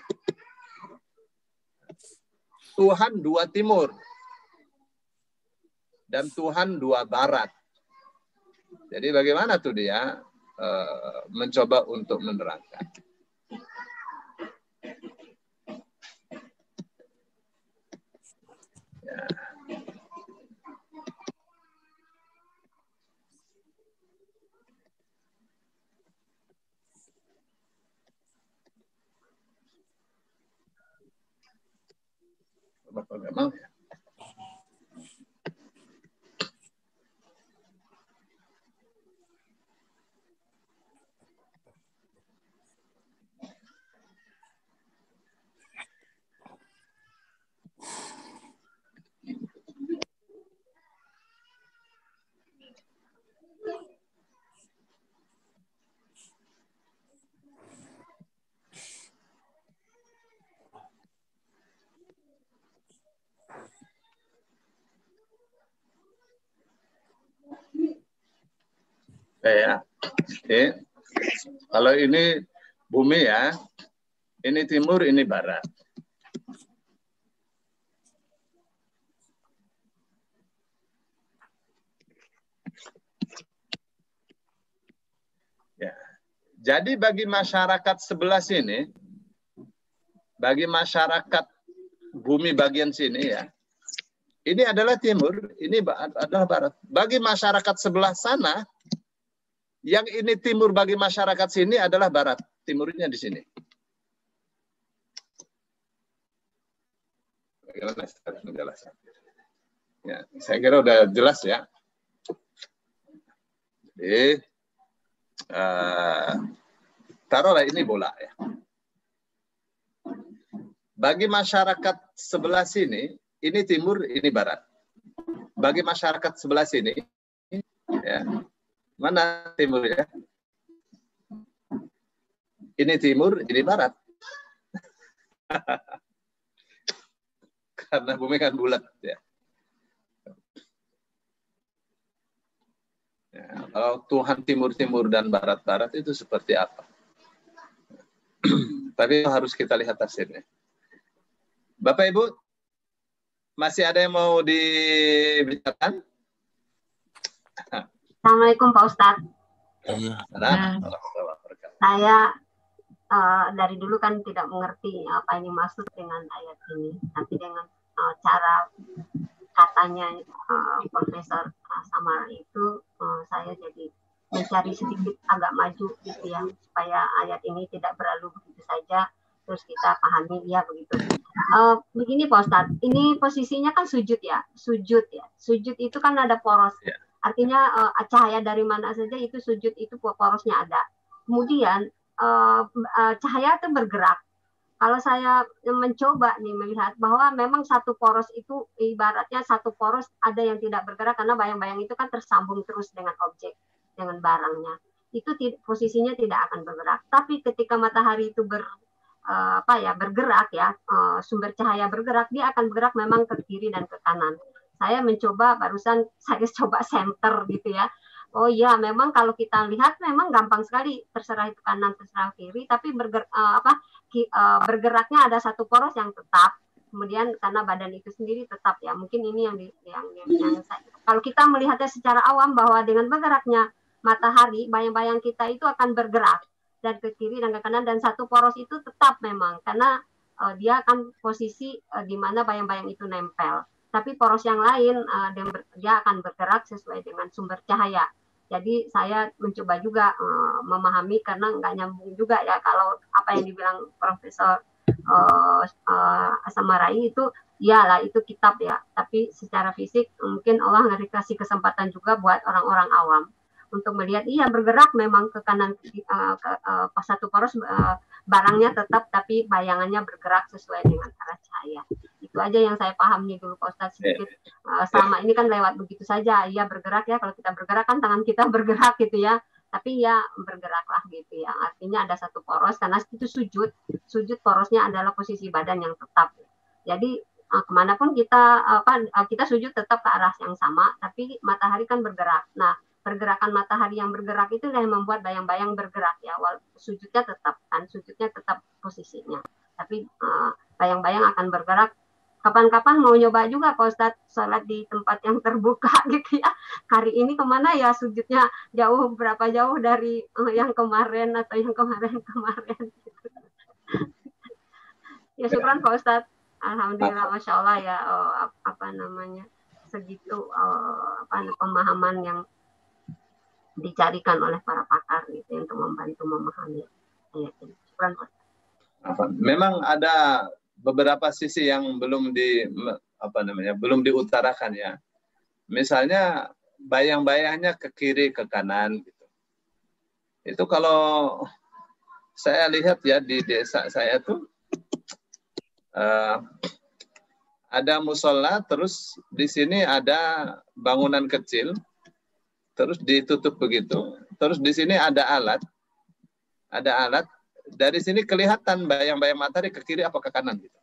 Tuhan 2 timur dan Tuhan 2 barat. Jadi bagaimana tuh dia mencoba untuk menerangkan? Ya. Bapak nggak mau ya? Ya. Oke. Kalau ini bumi ya, ini timur, ini barat. Ya. Jadi bagi masyarakat sebelah sini, bagi masyarakat bumi bagian sini ya, ini adalah timur, ini adalah barat. Bagi masyarakat sebelah sana, yang ini timur bagi masyarakat sini adalah barat. Timurnya di sini. Bagaimana saya harus menjelaskan? Ya, saya kira udah jelas ya. Jadi, taruhlah ini bola ya. Bagi masyarakat sebelah sini, ini timur, ini barat. Bagi masyarakat sebelah sini, ya, mana timurnya? Ini timur, ini barat. Karena bumi kan bulat ya. Ya, kalau Tuhan timur-timur dan barat-barat itu seperti apa? Tapi harus kita lihat tafsirnya. Bapak Ibu, masih ada yang mau dibicarakan? Assalamualaikum Pak Ustadz. Nah, Saya dari dulu kan tidak mengerti apa yang dimaksud dengan ayat ini. Tapi dengan cara katanya Profesor Samara itu, saya jadi mencari sedikit agak maju gitu ya, supaya ayat ini tidak berlalu begitu saja, terus kita pahami ya begitu. Begini Pak Ustadz, ini posisinya kan sujud ya. Sujud itu kan ada poros. Artinya cahaya dari mana saja itu sujud itu porosnya ada. Kemudian cahaya itu bergerak. Kalau saya mencoba nih melihat bahwa memang satu poros itu ibaratnya satu poros ada yang tidak bergerak karena bayang-bayang itu kan tersambung terus dengan objek, dengan barangnya. Itu posisinya tidak akan bergerak. Tapi ketika matahari itu bergerak ya, sumber cahaya bergerak, dia akan bergerak memang ke kiri dan ke kanan. Saya mencoba barusan saya coba center gitu ya. Oh iya, memang kalau kita lihat memang gampang sekali, terserah itu kanan terserah kiri, tapi bergeraknya ada satu poros yang tetap. Kemudian karena badan itu sendiri tetap ya. Mungkin ini yang saya, kalau kita melihatnya secara awam bahwa dengan bergeraknya matahari, bayang-bayang kita itu akan bergerak dan ke kiri dan ke kanan, dan satu poros itu tetap memang karena dia akan posisi di mana bayang-bayang itu nempel. Tapi poros yang lain dia akan bergerak sesuai dengan sumber cahaya. Jadi saya mencoba juga memahami karena nggak nyambung juga ya kalau apa yang dibilang Profesor Samarai itu, iyalah itu kitab ya. Tapi secara fisik mungkin Allah nggak dikasih kesempatan juga buat orang-orang awam untuk melihat iya bergerak memang ke kanan pas satu poros barangnya tetap tapi bayangannya bergerak sesuai dengan arah cahaya. Itu aja yang saya pahami dulu Pak Ustadz sedikit. Selama ini kan lewat begitu saja, iya bergerak ya, kalau kita bergerak kan tangan kita bergerak gitu ya, tapi ya bergeraklah gitu ya, artinya ada satu poros karena itu sujud porosnya adalah posisi badan yang tetap. Jadi kemanapun kita sujud tetap ke arah yang sama, tapi matahari kan bergerak. Nah pergerakan matahari yang bergerak itu yang membuat bayang-bayang bergerak ya, sujudnya tetap posisinya, tapi bayang-bayang akan bergerak. Kapan-kapan mau nyoba juga Pak Ustadz sholat di tempat yang terbuka gitu ya. Hari ini kemana ya sujudnya berapa jauh dari yang kemarin atau yang kemarin gitu. Ya syukran Pak Ustadz. Alhamdulillah, masya Allah ya, apa namanya, segitu pemahaman yang dicarikan oleh para pakar gitu untuk membantu memahami ayat ini. Memang ada beberapa sisi yang belum belum diutarakan ya. Misalnya bayang-bayangnya ke kiri ke kanan gitu. Itu kalau saya lihat ya di desa saya tuh ada musola, terus di sini ada bangunan kecil, terus ditutup begitu, terus di sini ada alat, dari sini kelihatan bayang-bayang matahari ke kiri apa ke kanan gitu.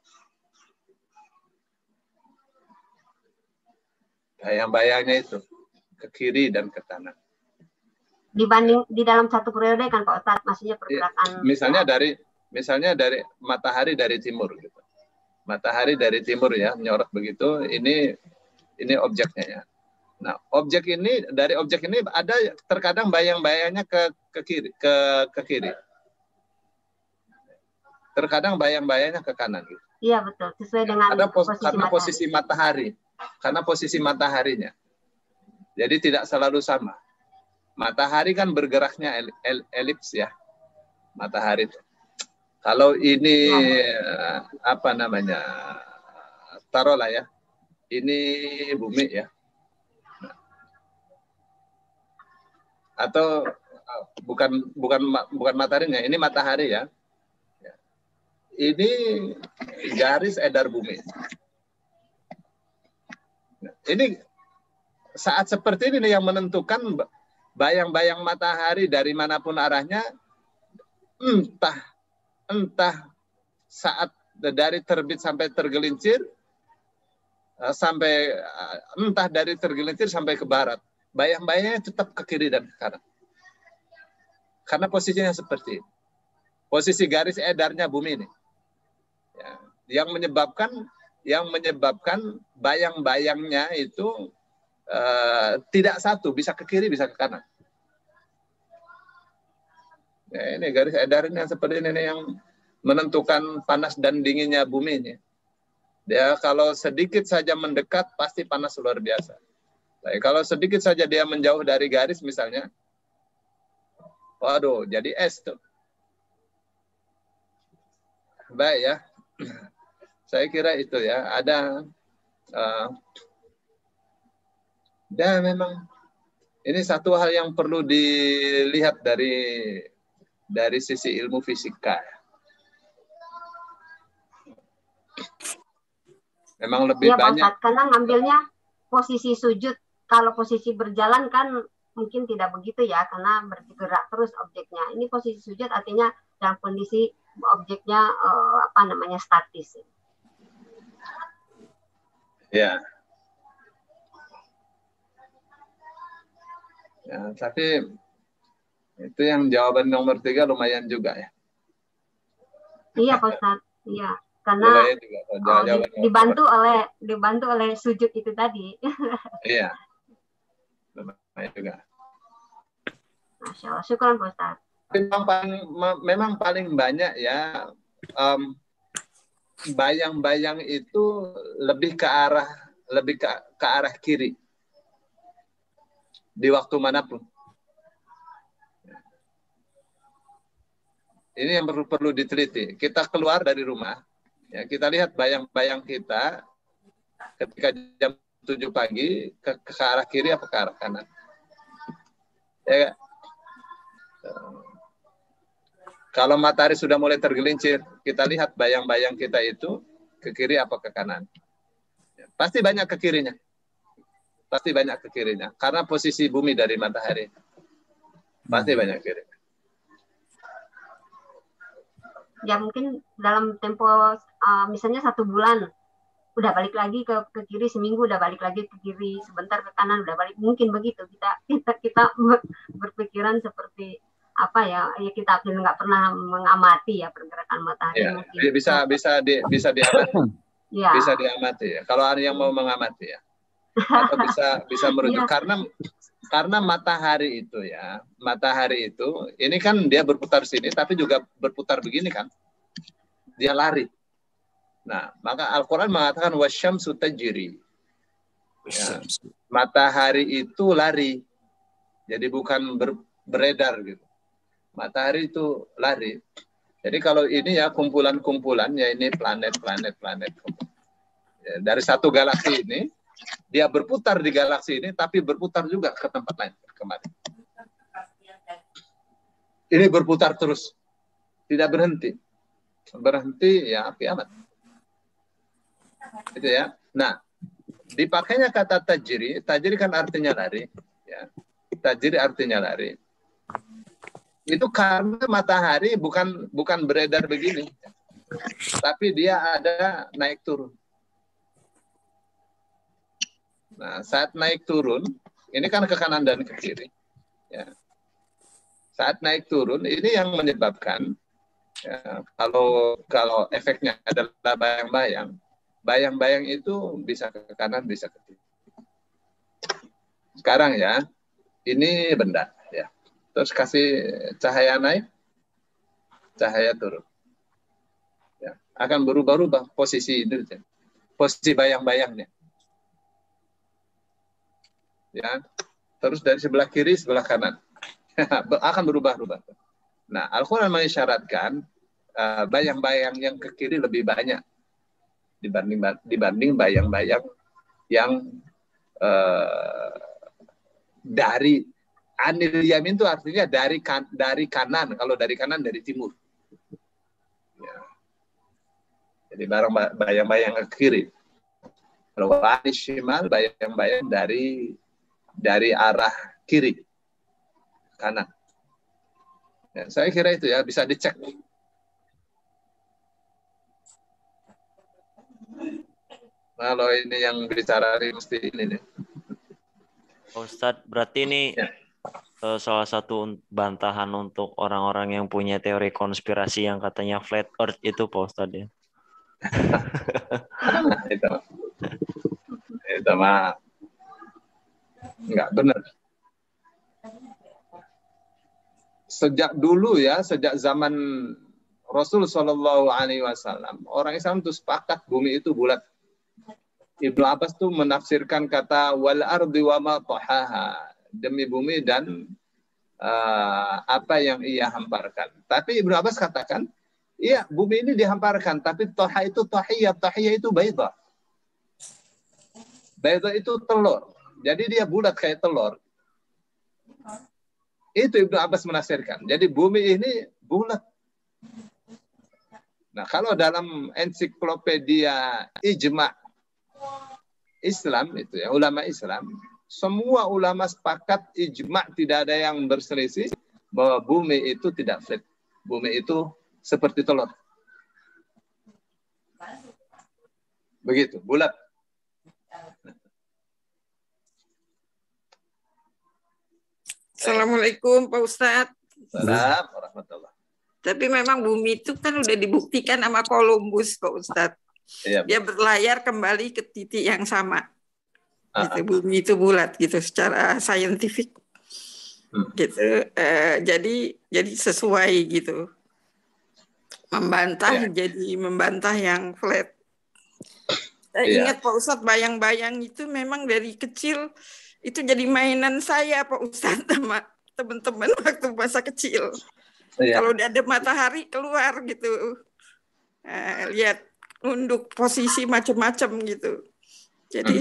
Bayang-bayangnya itu ke kiri dan ke kanan. Dibanding di dalam satu periode kan Pak Ustadz, maksudnya pergerakan. Misalnya dari matahari dari timur gitu. Matahari dari timur ya, menyorot begitu. Ini objeknya ya. Nah, dari objek ini ada terkadang bayang-bayangnya ke kiri. Terkadang bayang-bayangnya ke kanan gitu. Iya betul, sesuai dengan posisi matahari. Karena posisi mataharinya. Jadi tidak selalu sama. Matahari kan bergeraknya elips ya. Matahari itu. Kalau ini taruhlah ya. Ini bumi ya. Atau bukan mataharinya, ini matahari ya. Ini garis edar bumi. Ini saat seperti ini yang menentukan bayang-bayang matahari dari manapun arahnya, entah saat dari terbit sampai tergelincir, entah dari tergelincir sampai ke barat, bayang-bayangnya tetap ke kiri dan ke kanan. Karena posisinya seperti ini. Posisi garis edarnya bumi ini. Ya, yang menyebabkan bayang-bayangnya itu tidak satu, bisa ke kiri, bisa ke kanan. Ya, ini garis edar ini yang seperti ini yang menentukan panas dan dinginnya bumi ini. Dia kalau sedikit saja mendekat pasti panas luar biasa. Tapi kalau sedikit saja dia menjauh dari garis misalnya, waduh, jadi es tuh. Baik ya. Saya kira itu ya, ada dan memang ini satu hal yang perlu dilihat dari sisi ilmu fisika. Memang lebih banyak. Pak Ustadz, karena ngambilnya posisi sujud. Kalau posisi berjalan kan mungkin tidak begitu ya, karena bergerak terus objeknya. Ini posisi sujud artinya dalam kondisi objeknya statis. Ya. Ya, tapi itu yang jawaban nomor 3 lumayan juga ya. Iya Pak Ustadz, iya. Karena dibantu oleh sujud itu tadi. Iya. Lumayan juga. Masya Allah, syukuran Pak Ustadz. Memang paling banyak ya bayang-bayang itu lebih ke arah kiri di waktu manapun. Ini yang perlu diteliti. Kita keluar dari rumah, ya, kita lihat bayang-bayang kita ketika jam 7 pagi ke arah kiri apa ke arah kanan. Ya, kalau matahari sudah mulai tergelincir, kita lihat bayang-bayang kita itu ke kiri apa ke kanan. Ya, pasti banyak ke kirinya. Pasti banyak ke kirinya. Karena posisi bumi dari matahari. Pasti banyak kirinya. Ya mungkin dalam tempo misalnya 1 bulan udah balik lagi ke kiri, seminggu udah balik lagi ke kiri, sebentar ke kanan udah balik, mungkin begitu kita berpikiran seperti apa ya kita nggak pernah mengamati ya pergerakan matahari. Ya, mungkin bisa diamati. Ya. Bisa diamati ya. Kalau ada yang mau mengamati ya. Atau bisa merujuk karena matahari itu ini kan dia berputar sini tapi juga berputar begini kan, dia lari Nah, maka Al-Quran mengatakan wasyamsu tajri. Ya, matahari itu lari. Jadi bukan beredar gitu. Matahari itu lari. Jadi kalau ini ya kumpulan-kumpulan, ya ini planet. Ya, dari satu galaksi ini, dia berputar di galaksi ini, tapi berputar juga ke tempat lain kemarin. Ini berputar terus, tidak berhenti. Berhenti ya kiamat. Itu ya. Nah, dipakainya kata tajri kan artinya lari. Ya. Tajri artinya lari. Itu karena matahari bukan beredar begini, tapi dia ada naik turun. Nah, saat naik turun, ini kan ke kanan dan ke kiri. Ya. Saat naik turun, ini yang menyebabkan ya, kalau efeknya adalah bayang-bayang, bayang-bayang itu bisa ke kanan, bisa ke kiri. Sekarang ya, ini benda. Ya. Terus kasih cahaya naik, cahaya turun. Ya. Akan berubah-ubah posisi itu, posisi bayang-bayangnya. Ya. Terus dari sebelah kiri, sebelah kanan. Akan berubah-ubah. Nah, Al-Quran mengisyaratkan bayang-bayang yang ke kiri lebih banyak dibanding bayang-bayang yang dari anil yamin itu artinya dari kanan. Kalau dari kanan dari timur. Ya. Jadi bayang-bayang ke kiri. Kalau anil shimal bayang-bayang dari arah kiri kanan. Ya, saya kira itu ya bisa dicek. Kalau ini yang bicara mesti ini nih. Ustadz, berarti ini Ya. Salah satu bantahan untuk orang-orang yang punya teori konspirasi yang katanya flat earth itu Pak Ustadz ya. Itu mah nggak benar. Sejak dulu ya, sejak zaman Rasul Shallallahu Alaihi Wasallam, orang Islam itu sepakat bumi itu bulat. Ibnu Abbas tuh menafsirkan kata wal ardi wa ma tahaha, demi bumi dan apa yang ia hamparkan. Tapi Ibnu Abbas katakan, iya bumi ini dihamparkan, tapi taha itu tahiyah itu bayda. Bayda itu telur. Jadi dia bulat kayak telur. Itu Ibnu Abbas menafsirkan. Jadi bumi ini bulat. Nah, kalau dalam ensiklopedia Ijma' Islam itu ya, ulama Islam, semua ulama sepakat ijma' tidak ada yang berselisih bahwa bumi itu tidak flat. Bumi itu seperti telur. Begitu, bulat. Assalamualaikum Pak Ustadz. Assalamualaikum warahmatullahi. Tapi memang bumi itu kan udah dibuktikan sama Columbus Pak Ustadz. Iya, dia berlayar kembali ke titik yang sama. Gitu, bumi itu bulat gitu secara saintifik. Gitu. Jadi sesuai gitu. Jadi membantah yang flat. Saya ingat Pak Ustadz bayang-bayang itu memang dari kecil itu jadi mainan saya Pak Ustadz sama teman-teman waktu masa kecil. Kalau ada matahari keluar gitu. Lihat nunduk posisi macam-macam gitu. Jadi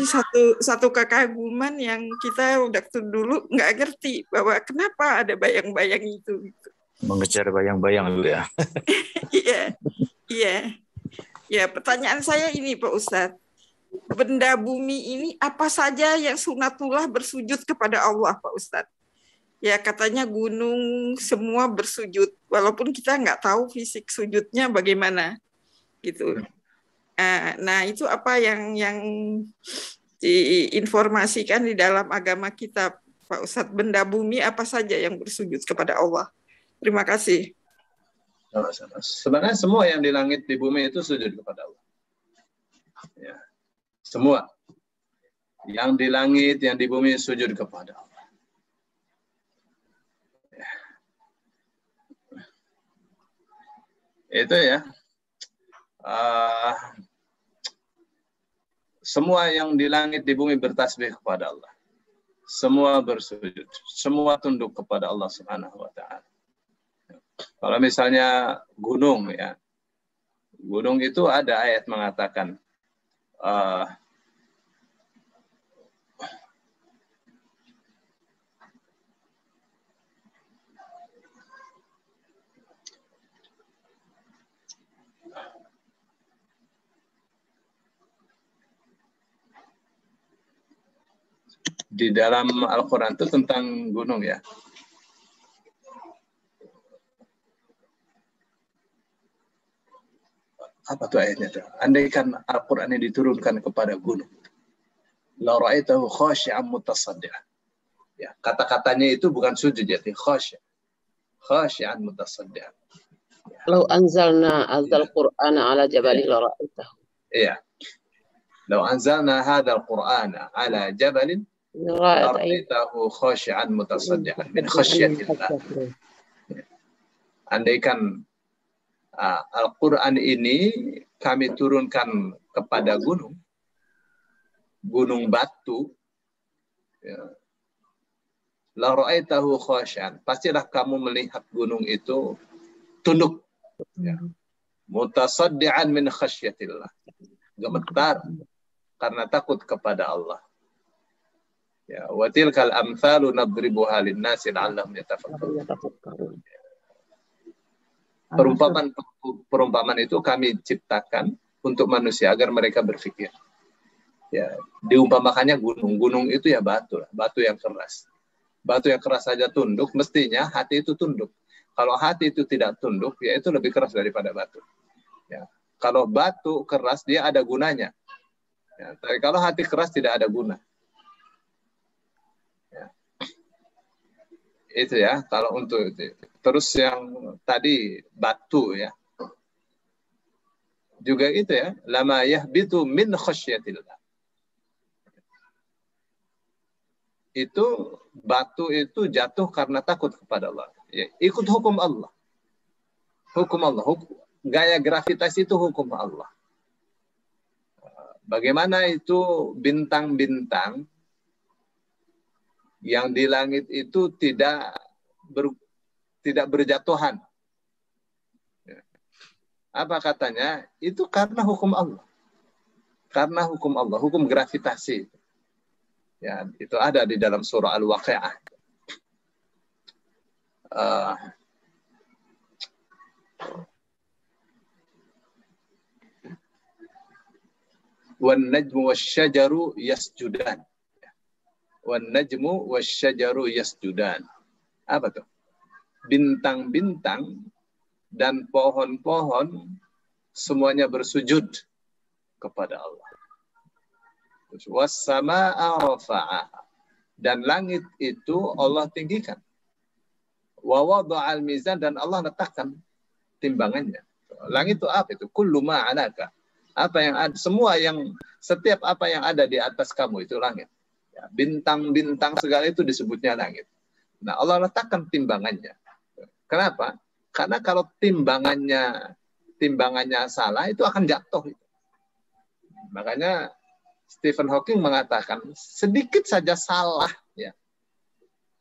satu kekaguman yang kita udah dulu nggak ngerti bahwa kenapa ada bayang-bayang itu. Gitu. Mengejar bayang-bayang dulu ya. Iya. Ya, pertanyaan saya ini Pak Ustadz. Benda bumi ini apa saja yang sunatullah bersujud kepada Allah Pak Ustadz? Ya katanya gunung semua bersujud. Walaupun kita nggak tahu fisik sujudnya bagaimana. Gitu. Nah, itu apa yang diinformasikan di dalam agama kita, Pak Ustadz? Benda bumi apa saja yang bersujud kepada Allah? Terima kasih. Sebenarnya semua yang di langit di bumi itu sujud kepada Allah. Ya. Semua. Yang di langit, yang di bumi sujud kepada Allah. Ya. Itu ya. semua yang di langit di bumi bertasbih kepada Allah. Semua bersujud, semua tunduk kepada Allah Subhanahu wa taala. Kalau misalnya gunung ya. Gunung itu ada ayat mengatakan di dalam Al-Quran itu tentang gunung ya. Apa tuh ayatnya tuh? Andaikan Al-Quran ini diturunkan kepada gunung, la ra'aitahu khashi'an mutasaddi'an. Ya, kata-katanya itu bukan sujud ya, khashi'an mutasaddi'an. Lau anzalna hadzal Qur'ana ala jabalin la ra'aitahu. Iya. Lau anzalna hadzal Qur'ana ala jabalin ra'aitahu khashi'an mutasaddi'an min khasyatillah. Andaikan Al-Quran ini kami turunkan kepada gunung batu, ya, la ra'aitahu khashi'an, pastilah kamu melihat gunung itu tunduk, ya, mutasaddi'an min khasyatillah, gemetar karena takut kepada Allah. Ya, wa tilkal amthalu nadribuha lin-nasi la'allahum yatafakkarun. Perumpamaan itu kami ciptakan untuk manusia agar mereka berpikir. Ya, diumpamakannya gunung. Gunung itu ya batu yang keras. Batu yang keras saja tunduk, mestinya hati itu tunduk. Kalau hati itu tidak tunduk, ya itu lebih keras daripada batu. Ya, kalau batu keras dia ada gunanya. Ya, tapi kalau hati keras tidak ada guna. Itu ya, kalau untuk itu. Terus yang tadi batu ya, juga itu ya, lama yahbitu min khasyatillah. Itu batu itu jatuh karena takut kepada Allah. Ya, ikut hukum Allah. Hukum Allah, gaya gravitasi itu hukum Allah. Bagaimana itu bintang-bintang yang di langit itu tidak berjatuhan. Apa katanya? Itu karena hukum Allah. Karena hukum Allah, hukum gravitasi. Ya, itu ada di dalam surah Al-Waqi'ah. Wan najmu wasyajaru yasjudan. Wan najmu wasyajaru yasjudan. Apa tuh? Bintang-bintang dan pohon-pohon semuanya bersujud kepada Allah. Was-samaa'a rafa'aha. Dan langit itu Allah tinggikan. Wa wada'al mizan, dan Allah letakkan timbangannya. Langit itu apa itu? Kullu ma 'alaka. Apa yang ada, setiap apa yang ada di atas kamu itu langit. Ya, bintang-bintang segala itu disebutnya langit. Nah, Allah letakkan timbangannya. Kenapa? Karena kalau timbangannya salah, itu akan jatuh. Makanya Stephen Hawking mengatakan sedikit saja salah, ya,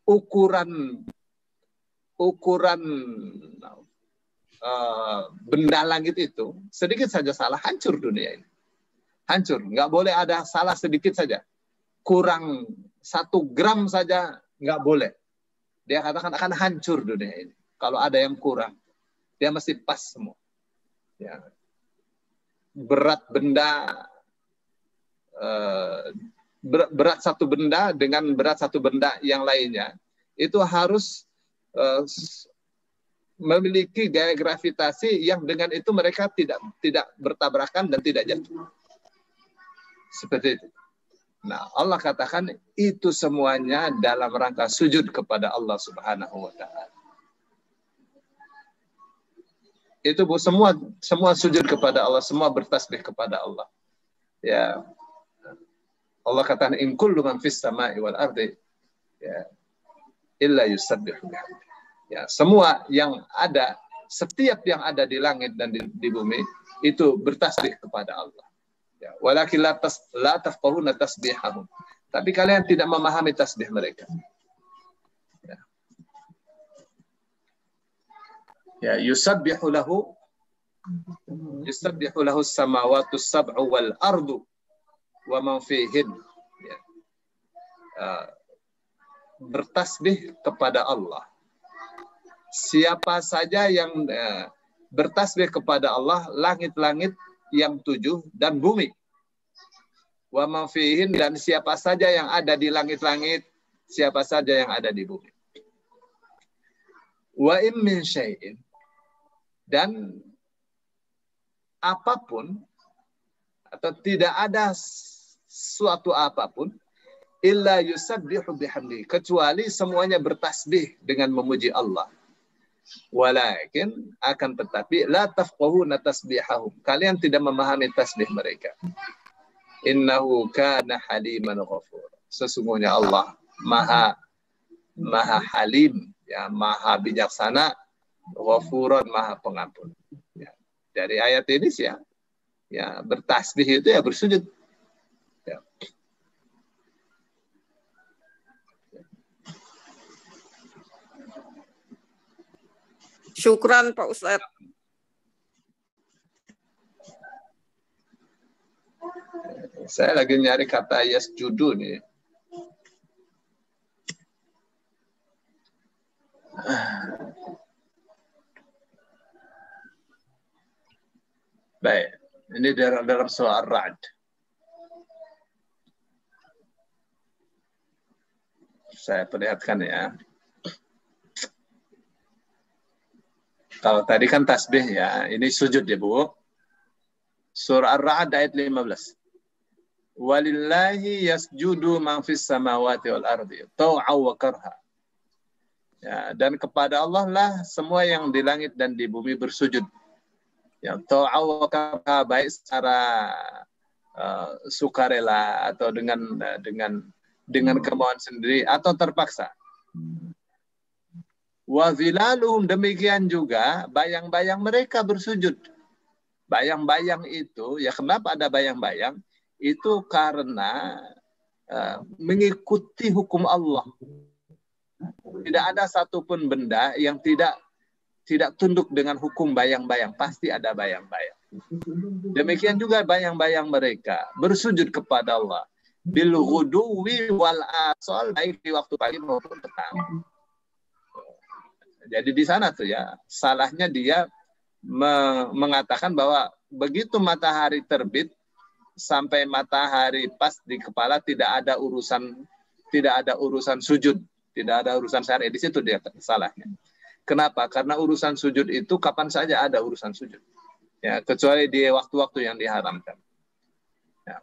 ukuran benda langit itu, sedikit saja salah, hancur dunia ini. Hancur. Nggak boleh ada salah sedikit saja. Kurang 1 gram saja nggak boleh. Dia katakan akan hancur dunia ini. Kalau ada yang kurang, dia mesti pas semua. Ya. Berat satu benda dengan berat satu benda yang lainnya itu harus memiliki gaya gravitasi yang dengan itu mereka tidak bertabrakan dan tidak jatuh. Seperti itu. Nah, Allah katakan itu semuanya dalam rangka sujud kepada Allah Subhanahu wa taala. Itu semua sujud kepada Allah, semua bertasbih kepada Allah. Ya. Allah katakan in kullu man fis samai wal ardi ya illa yusabbihu bihamdi. Ya, semua yang ada, setiap yang ada di langit dan di bumi itu bertasbih kepada Allah. Ya, walakin la tafqahuna tasbihahum. Tapi kalian tidak memahami tasbih mereka. Ya, yusabbihu lahu as-samawati as-sab'u wal ardu wa man fihin. Ya. Bertasbih kepada Allah. Siapa saja yang bertasbih kepada Allah, langit-langit yang 7 dan bumi. Wa man fihin, dan siapa saja yang ada di langit-langit, siapa saja yang ada di bumi. Wa in min syai'in, dan apapun atau tidak ada suatu apapun illa yusabbihu bihamdi, kecuali semuanya bertasbih dengan memuji Allah. Walakin, akan tetapi, la tafqahuna tasbihahum, kalian tidak memahami tasbih mereka. Innahu kana haliman ghafur, sesungguhnya Allah maha halim, ya, maha bijaksana, ghafuran, maha pengampun. Ya. Dari ayat ini sih ya bertasbih itu ya bersujud. Ya. Syukran Pak Ustadz. Saya lagi nyari kata yasjudu nih. Baik, ini dalam surah Ar-Ra'd. Saya perlihatkan ya. Kalau tadi kan tasbih ya, ini sujud ya Bu. Surah Ar-Ra'd ayat 15. Walillahi yasjudu man fis samawati wal ardi tau'an wa karha. Ya, dan kepada Allah lah semua yang di langit dan di bumi bersujud. Ya, tau'an wa karha, baik secara sukarela atau dengan kemauan sendiri atau terpaksa. Wa zilaluhum, demikian juga bayang-bayang mereka bersujud. Bayang-bayang itu, ya kenapa ada bayang-bayang? Itu karena mengikuti hukum Allah. Tidak ada satupun benda yang tidak tunduk dengan hukum bayang-bayang. Pasti ada bayang-bayang. Demikian juga bayang-bayang mereka bersujud kepada Allah. Bil ghuduwi wal asal, baik di waktu pagi maupun petang. Jadi di sana tuh ya, salahnya dia mengatakan bahwa begitu matahari terbit sampai matahari pas di kepala tidak ada urusan sujud, tidak ada urusan syariat. Di situ dia salahnya. Kenapa? Karena urusan sujud itu kapan saja ada urusan sujud. Ya, kecuali di waktu-waktu yang diharamkan. Ya.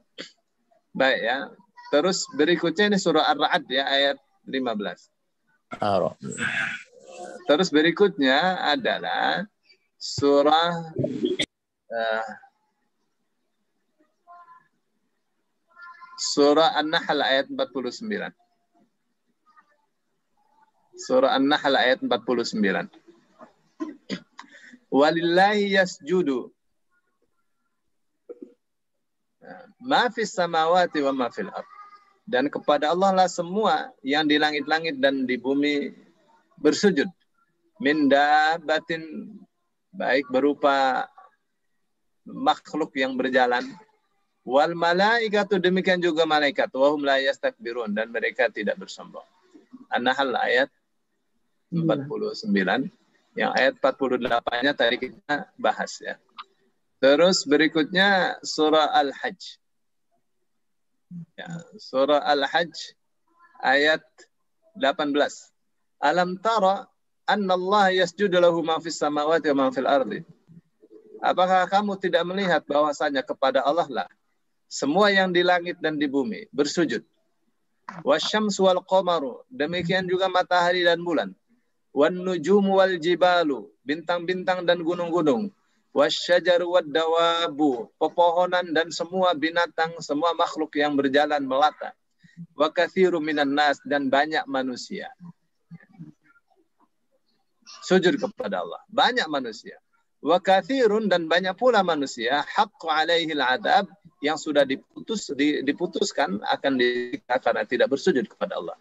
Baik ya. Terus berikutnya ini surah Ar-Ra'd ya, ayat 15. Terus berikutnya adalah surah surah An-Nahl ayat 49. Surah An-Nahl ayat 49. Walillahi yasjudu ma fis samawati wa ma fil ardh. Dan kepada Allah lah semua yang di langit-langit dan di bumi bersujud. Min dabbatin, baik berupa makhluk yang berjalan. Wal malaikatu, demikian juga malaikat. Wa hum la yastakbirun, dan mereka tidak bersombong. An-Nahl ayat 49. Yang ayat 48-nya tadi kita bahas ya. Terus berikutnya surah Al-Hajj. Ya, surah Al-Hajj ayat 18. Alam tara anna Allah yasjudu lahu ma fis samawati wa ma fil ardi. Apakah kamu tidak melihat bahwasanya kepada Allah lah semua yang di langit dan di bumi bersujud. Wasyamsu wal qamaru, demikian juga matahari dan bulan. Wan nujumu wal jibalu, bintang-bintang dan gunung-gunung. Wasyajaru wad dawabu, pepohonan dan semua binatang, semua makhluk yang berjalan melata. Wa katsiru minan nas, dan banyak manusia. Sujud kepada Allah, banyak manusia. Wa katsirun, dan banyak pula manusia, haqqu alaihil adab, yang sudah diputuskan akan disiksa karena tidak bersujud kepada Allah.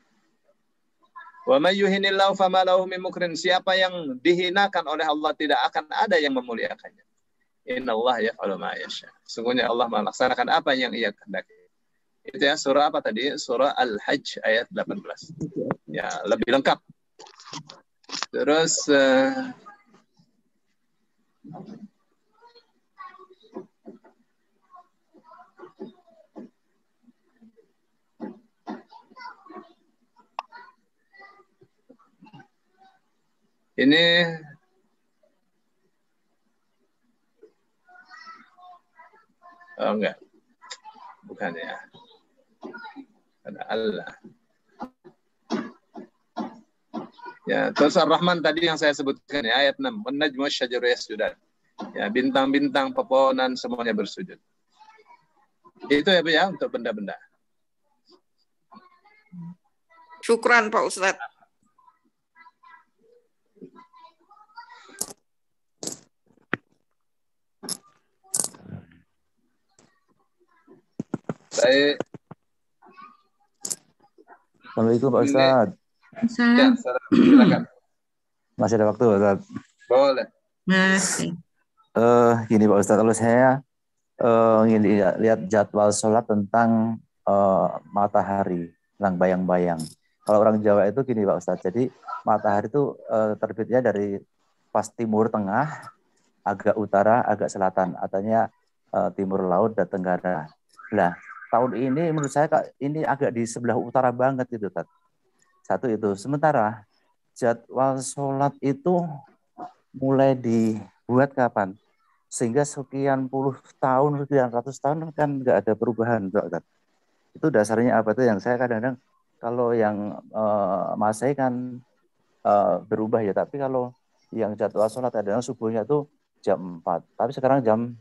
Wa may yuhinillahu fama lahu min mukrin. Siapa yang dihinakan oleh Allah tidak akan ada yang memuliakannya. Innallaha yaf'alu ma yasha. Sungguhnya Allah melaksanakan apa yang Ia kehendaki. Itu ya surah apa tadi? Surah Al-Hajj ayat 18. Ya, lebih lengkap. Terus ini enggak. Bukan ya. Ada Allah. Ya, terus Ar-Rahman tadi yang saya sebutkan ya, ayat 6. Wan-najmu wasyajaru yasjudan. Ya, bintang-bintang, pepohonan semuanya bersujud. Itu ya, Bu ya, untuk benda-benda. Syukran Pak Ustadz. Baik. Assalamualaikum Pak Ustadz. Ya, silakan. Masih ada waktu Pak Ustadz? Boleh. Masih. Gini Pak Ustadz, kalau saya ingin lihat jadwal sholat tentang matahari, tentang bayang-bayang. Kalau orang Jawa itu gini Pak Ustadz, jadi matahari itu terbitnya dari pas timur tengah, agak utara, agak selatan. Artinya timur laut dan tenggara. Nah, tahun ini menurut saya ini agak di sebelah utara banget itu, Tat. Satu itu. Sementara jadwal sholat itu mulai dibuat kapan? Sehingga sekian puluh tahun, sekian ratus tahun kan nggak ada perubahan, Tat. Itu dasarnya apa tuh yang saya kadang-kadang kalau yang Masehi kan berubah ya, tapi kalau yang jadwal sholat adalah subuhnya itu jam 4. Tapi sekarang jam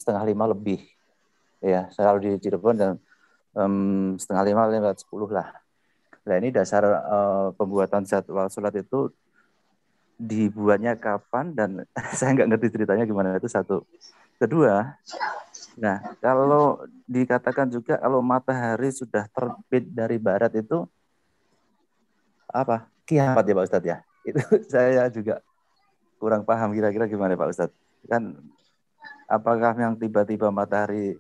4:30 lebih. Ya, selalu di Cirebon dan 4:30 lewat 10 lah. Nah ini dasar pembuatan jadwal sholat itu dibuatnya kapan dan saya nggak ngerti ceritanya gimana, itu satu. Kedua, nah kalau dikatakan juga kalau matahari sudah terbit dari barat itu apa? Kiamat ya Pak Ustadz ya? Itu saya juga kurang paham kira-kira gimana Pak Ustadz. Kan apakah yang tiba-tiba matahari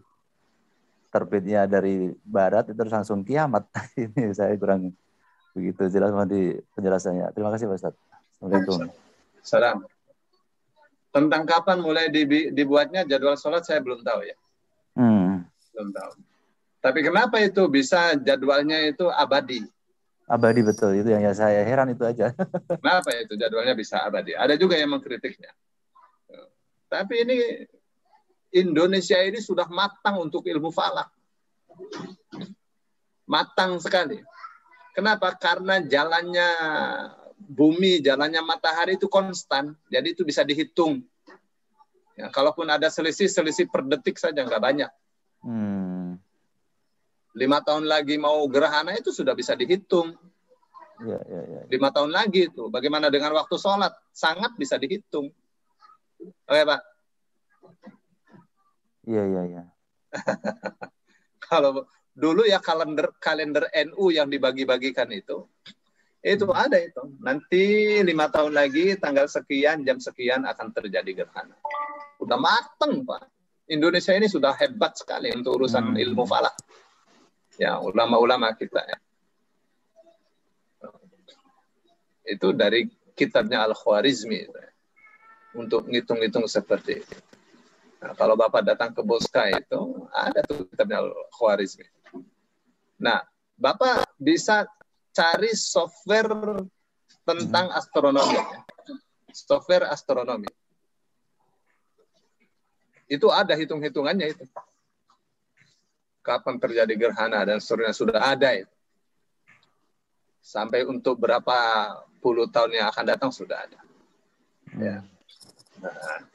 terbitnya dari barat itu langsung kiamat? Ini saya kurang begitu jelas di penjelasannya. Terima kasih Pak Ustadz. Assalamualaikum. Salam. Tentang kapan mulai dibuatnya jadwal sholat saya belum tahu ya. Belum tahu. Tapi kenapa itu bisa jadwalnya itu abadi? Abadi betul, itu yang saya heran itu aja. Kenapa itu jadwalnya bisa abadi? Ada juga yang mengkritiknya. Tapi ini Indonesia ini sudah matang untuk ilmu falak. Matang sekali. Kenapa? Karena jalannya bumi, jalannya matahari itu konstan. Jadi itu bisa dihitung. Ya, kalaupun ada selisih per detik saja, nggak banyak. 5 tahun lagi mau gerhana itu sudah bisa dihitung. Ya. 5 tahun lagi itu. Bagaimana dengan waktu sholat? Sangat bisa dihitung. Oke Pak? Iya. Kalau dulu ya kalender NU yang dibagi-bagikan itu ada itu. Nanti 5 tahun lagi tanggal sekian, jam sekian akan terjadi gerhana. Udah mateng Pak. Indonesia ini sudah hebat sekali untuk urusan ilmu falak. Ya, ulama-ulama kita ya. Itu dari kitabnya Al-Khwarizmi untuk ngitung-ngitung seperti itu. Nah, kalau Bapak datang ke Boska itu ada tuh kitabnya Al-Khwarizmi. Nah, Bapak bisa cari software tentang astronomi. Software astronomi. Itu ada hitung-hitungannya itu. Kapan terjadi gerhana dan seterusnya sudah ada itu. Sampai untuk berapa puluh tahun yang akan datang sudah ada. Ya. Nah,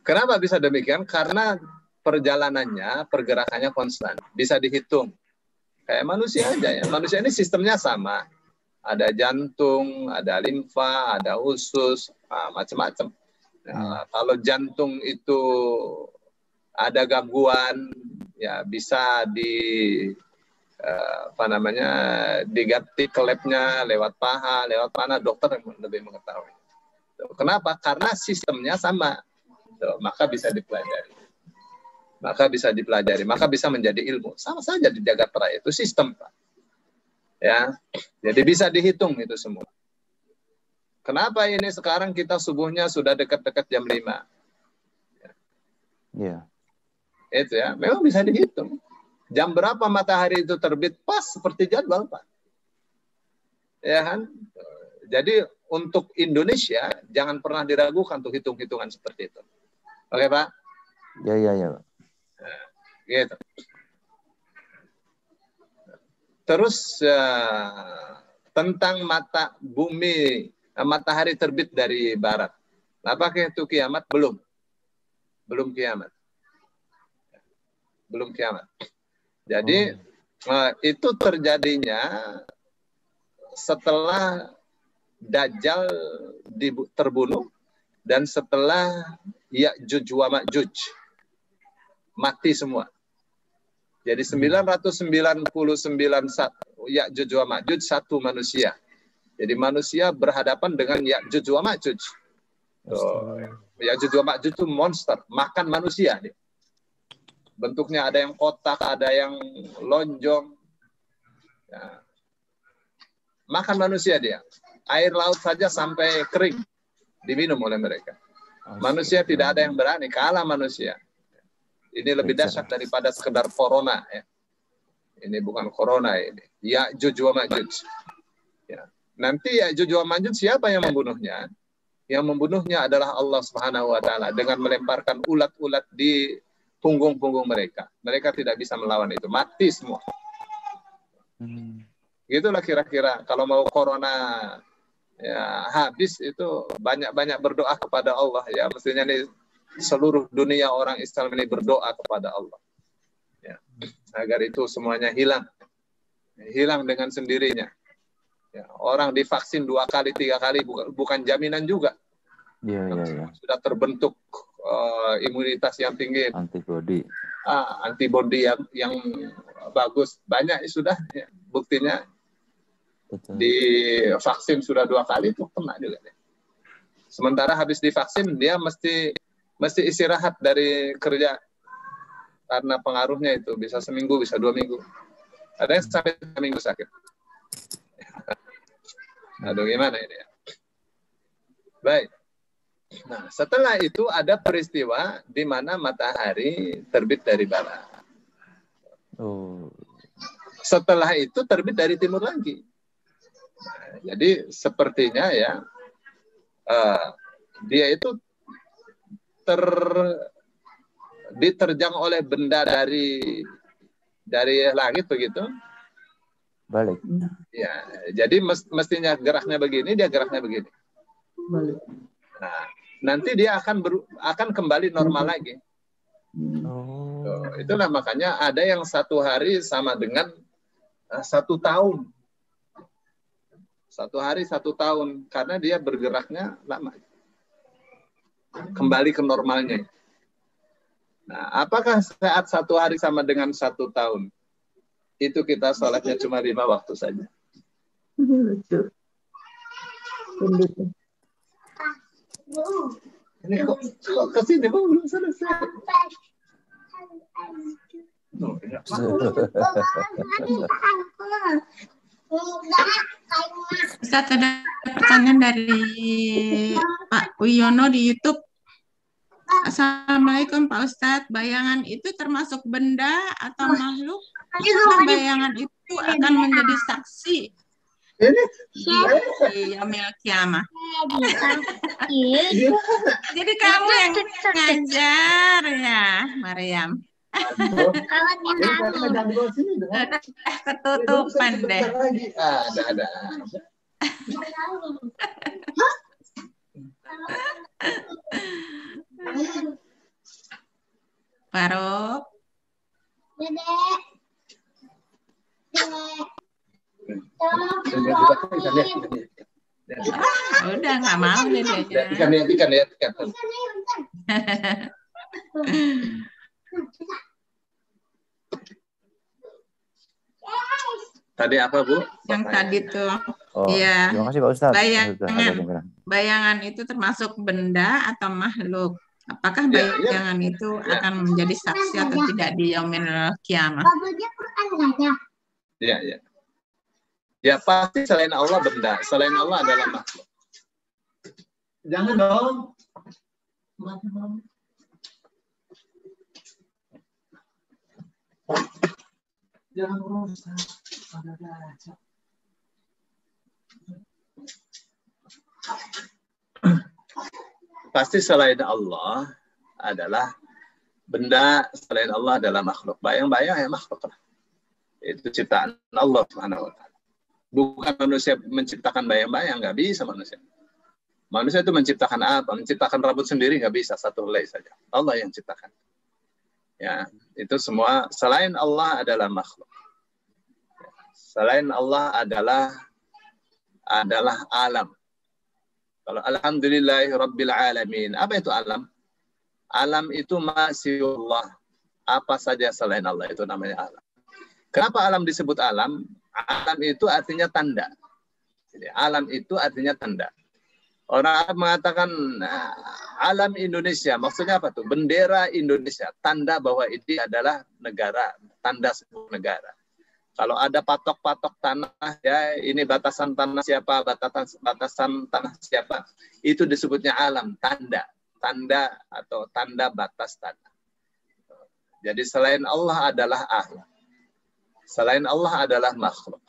kenapa bisa demikian? Karena perjalanannya, pergerakannya konstan, bisa dihitung. Kayak manusia aja ya. Manusia ini sistemnya sama. Ada jantung, ada limfa, ada usus, macam-macam. Nah, kalau jantung itu ada gangguan, ya bisa diganti ke labnya lewat paha, lewat mana, dokter yang lebih mengetahui. Kenapa? Karena sistemnya sama. Maka bisa dipelajari. Maka bisa menjadi ilmu. Sama saja di jagat raya itu sistem, Pak. Ya. Jadi bisa dihitung itu semua. Kenapa ini sekarang kita subuhnya sudah dekat-dekat jam 5? Ya. Itu ya, memang bisa dihitung. Jam berapa matahari itu terbit pas seperti jadwal, Pak. Ya kan? Jadi untuk Indonesia jangan pernah diragukan untuk hitung-hitungan seperti itu. Oke, Pak? Ya. Nah, gitu. Terus tentang matahari terbit dari barat. Apakah itu kiamat? Belum kiamat. Belum kiamat. Jadi itu terjadinya setelah Dajjal terbunuh dan setelah Ya'juj wa Ma'juj mati semua. Jadi 999 Ya'juj wa Ma'juj satu manusia. Jadi manusia berhadapan dengan Ya'juj wa Ma'juj. Ya'juj wa Ma'juj itu monster, makan manusia dia. Bentuknya ada yang kotak, ada yang lonjong. Ya. Makan manusia dia. Air laut saja sampai kering diminum oleh mereka. Manusia tidak ada yang berani, kalah manusia. Ini lebih dahsyat daripada sekedar corona. Ya. Ini bukan corona ini. Ya'juj wa Ma'juj. Ya. Nanti Ya'juj wa Ma'juj siapa yang membunuhnya? Yang membunuhnya adalah Allah Subhanahu wa taala dengan melemparkan ulat-ulat di punggung-punggung mereka. Mereka tidak bisa melawan itu. Mati semua. Gitulah kira-kira. Kalau mau corona ya habis itu banyak-banyak berdoa kepada Allah. Ya mestinya nih seluruh dunia orang Islam ini berdoa kepada Allah. Ya, agar itu semuanya hilang. Hilang dengan sendirinya. Ya, orang divaksin 2 kali, 3 kali bukan jaminan juga. Ya. Sudah terbentuk imunitas yang tinggi, antibody yang bagus, banyak sudah ya. Buktinya di vaksin sudah 2 kali itu kena juga. Sementara habis divaksin dia mesti istirahat dari kerja karena pengaruhnya itu bisa seminggu, bisa 2 minggu. Ada yang sampai 3 minggu sakit. Aduh gimana ini ya? Baik. Nah, setelah itu ada peristiwa di mana matahari terbit dari barat. Setelah itu terbit dari timur lagi. Nah, jadi sepertinya ya dia itu diterjang oleh benda dari langit begitu. Balik. Ya, jadi mestinya geraknya begini, dia geraknya begini. Balik. Nah, nanti dia akan kembali normal lagi. Itulah makanya ada yang 1 hari sama dengan 1 tahun. 1 hari 1 tahun karena dia bergeraknya lama. Kembali ke normalnya. Nah, apakah saat 1 hari sama dengan 1 tahun? Itu kita sholatnya cuma 5 waktu saja. Lucu. Ini kok kesini belum selesai. Ustaz, ada pertanyaan dari Pak Wiono di YouTube. Assalamualaikum Pak Ustadz, bayangan itu termasuk benda atau makhluk? Karena bayangan itu akan menjadi saksi di yaumil kiamah. Jadi kamu yang ngajar ya, Maryam. Ketutupan deh. Ada. Faruk. Udah nggak mau deh dia. Ikan. Tadi apa, Bu? Yang tadi tuh, Oh, iya. terima kasih Pak Ustadz. Bayangan itu termasuk benda atau makhluk. Apakah Ya, bayangan itu akan menjadi saksi atau tidak di yaumil kiamah? Ya, ya. Ya pasti selain Allah benda, selain Allah adalah makhluk. Jangan dong. Jangan merusak. Pasti selain Allah adalah benda, selain Allah adalah makhluk. Bayang-bayang ya makhluk. Itu ciptaan Allah Subhanahu wa taala. Bukan manusia menciptakan bayang-bayang, nggak bisa manusia. Manusia itu menciptakan apa? Menciptakan rambut sendiri nggak bisa, satu helai saja. Allah yang ciptakan. Ya, itu semua selain Allah adalah makhluk. Selain Allah adalah alam. Kalau alhamdulillahi rabbil alamin, apa itu alam? Alam itu masyiullah. Apa saja selain Allah itu namanya alam. Kenapa alam disebut alam? Alam itu artinya tanda. Jadi alam itu artinya tanda. Orang Arab mengatakan alam Indonesia, maksudnya apa tuh? Bendera Indonesia, tanda bahwa ini adalah negara, tanda sebuah negara. Kalau ada patok-patok tanah, ya ini batasan tanah siapa, batasan tanah siapa, itu disebutnya alam, tanda atau tanda batas tanah. Jadi selain Allah adalah alam, selain Allah adalah makhluk.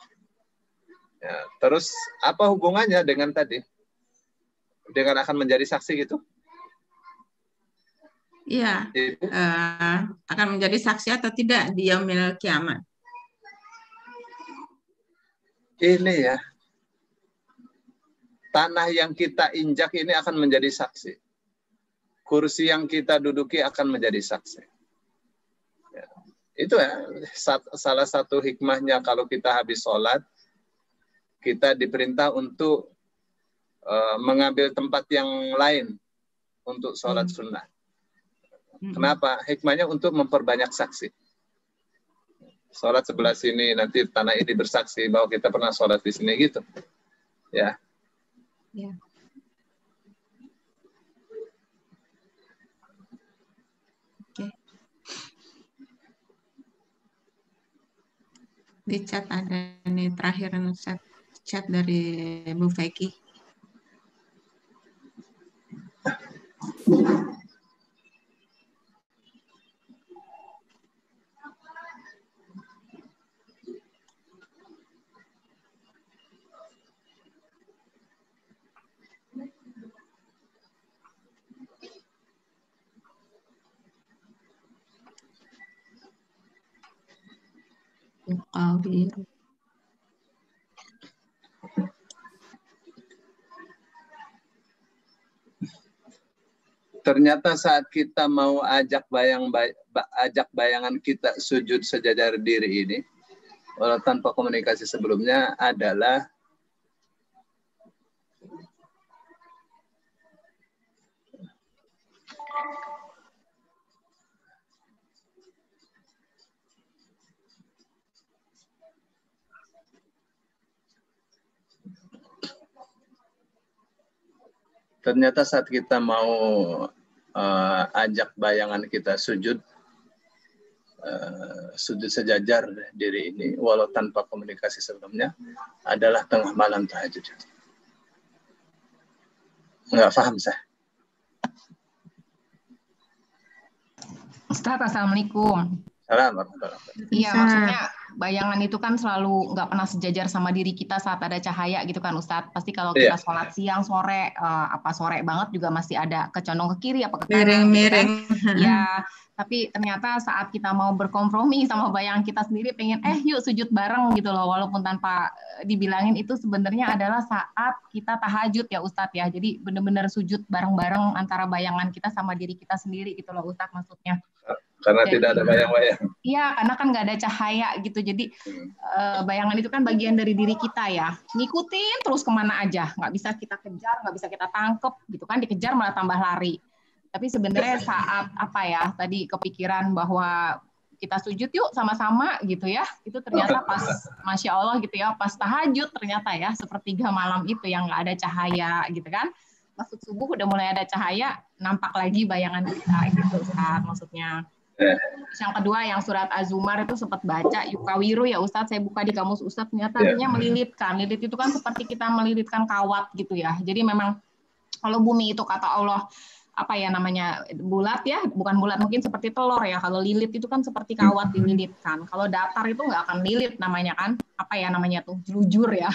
Ya, terus apa hubungannya dengan tadi? Dengan akan menjadi saksi gitu? Iya, akan menjadi saksi atau tidak di yaumil kiamat? Ini ya, tanah yang kita injak ini akan menjadi saksi. Kursi yang kita duduki akan menjadi saksi. Ya, itu ya, salah satu hikmahnya kalau kita habis sholat, kita diperintah untuk mengambil tempat yang lain untuk sholat sunnah. Kenapa? Hikmahnya untuk memperbanyak saksi. Sholat sebelah sini, nanti tanah ini bersaksi bahwa kita pernah sholat di sini gitu. Ya. Ya. Oke. Di chat ada nih terakhir chat dari Bu Feki. Ternyata saat kita mau ajak bayangan kita sujud sejajar diri ini, walau tanpa komunikasi sebelumnya adalah ternyata saat kita mau ajak bayangan kita sujud sejajar diri ini, walau tanpa komunikasi sebelumnya, adalah tengah malam tahajud. Nggak paham saya. Ustaz, Assalamualaikum. Iya, maksudnya bayangan itu kan selalu nggak pernah sejajar sama diri kita saat ada cahaya gitu kan Ustadz. Pasti kalau kita sholat siang, sore, sore banget juga masih ada kecondong ke kiri apa ke kanan. Miring-miring. Gitu kan. Ya, tapi ternyata saat kita mau berkompromi sama bayangan kita sendiri, pengen yuk sujud bareng gitu loh. Walaupun tanpa dibilangin, itu sebenarnya adalah saat kita tahajud ya Ustadz ya. Jadi benar-benar sujud bareng-bareng antara bayangan kita sama diri kita sendiri gitu loh Ustadz maksudnya. Karena tidak ada bayang-bayang. Iya, karena kan nggak ada cahaya gitu. Jadi bayangan itu kan bagian dari diri kita ya. Ngikutin terus kemana aja. Nggak bisa kita kejar, nggak bisa kita tangkep gitu kan. Dikejar malah tambah lari. Tapi sebenarnya saat apa ya, tadi kepikiran bahwa kita sujud yuk sama-sama gitu ya, itu ternyata pas Masya Allah gitu ya, pas tahajud ternyata ya, sepertiga malam itu yang nggak ada cahaya gitu kan, masuk subuh udah mulai ada cahaya, nampak lagi bayangan kita gitu Ustaz, maksudnya. Yang kedua yang surat Az-Zumar itu sempat baca yukawiru ya Ustaz, saya buka di kamus Ustaz, ternyata artinya melilitkan. Lilit itu kan seperti kita melilitkan kawat gitu ya, jadi memang kalau bumi itu kata Allah apa ya namanya bulat ya, bukan bulat mungkin seperti telur ya. Kalau lilit itu kan seperti kawat dililitkan. Kalau datar itu nggak akan lilit namanya kan, apa ya namanya tuh jelujur ya.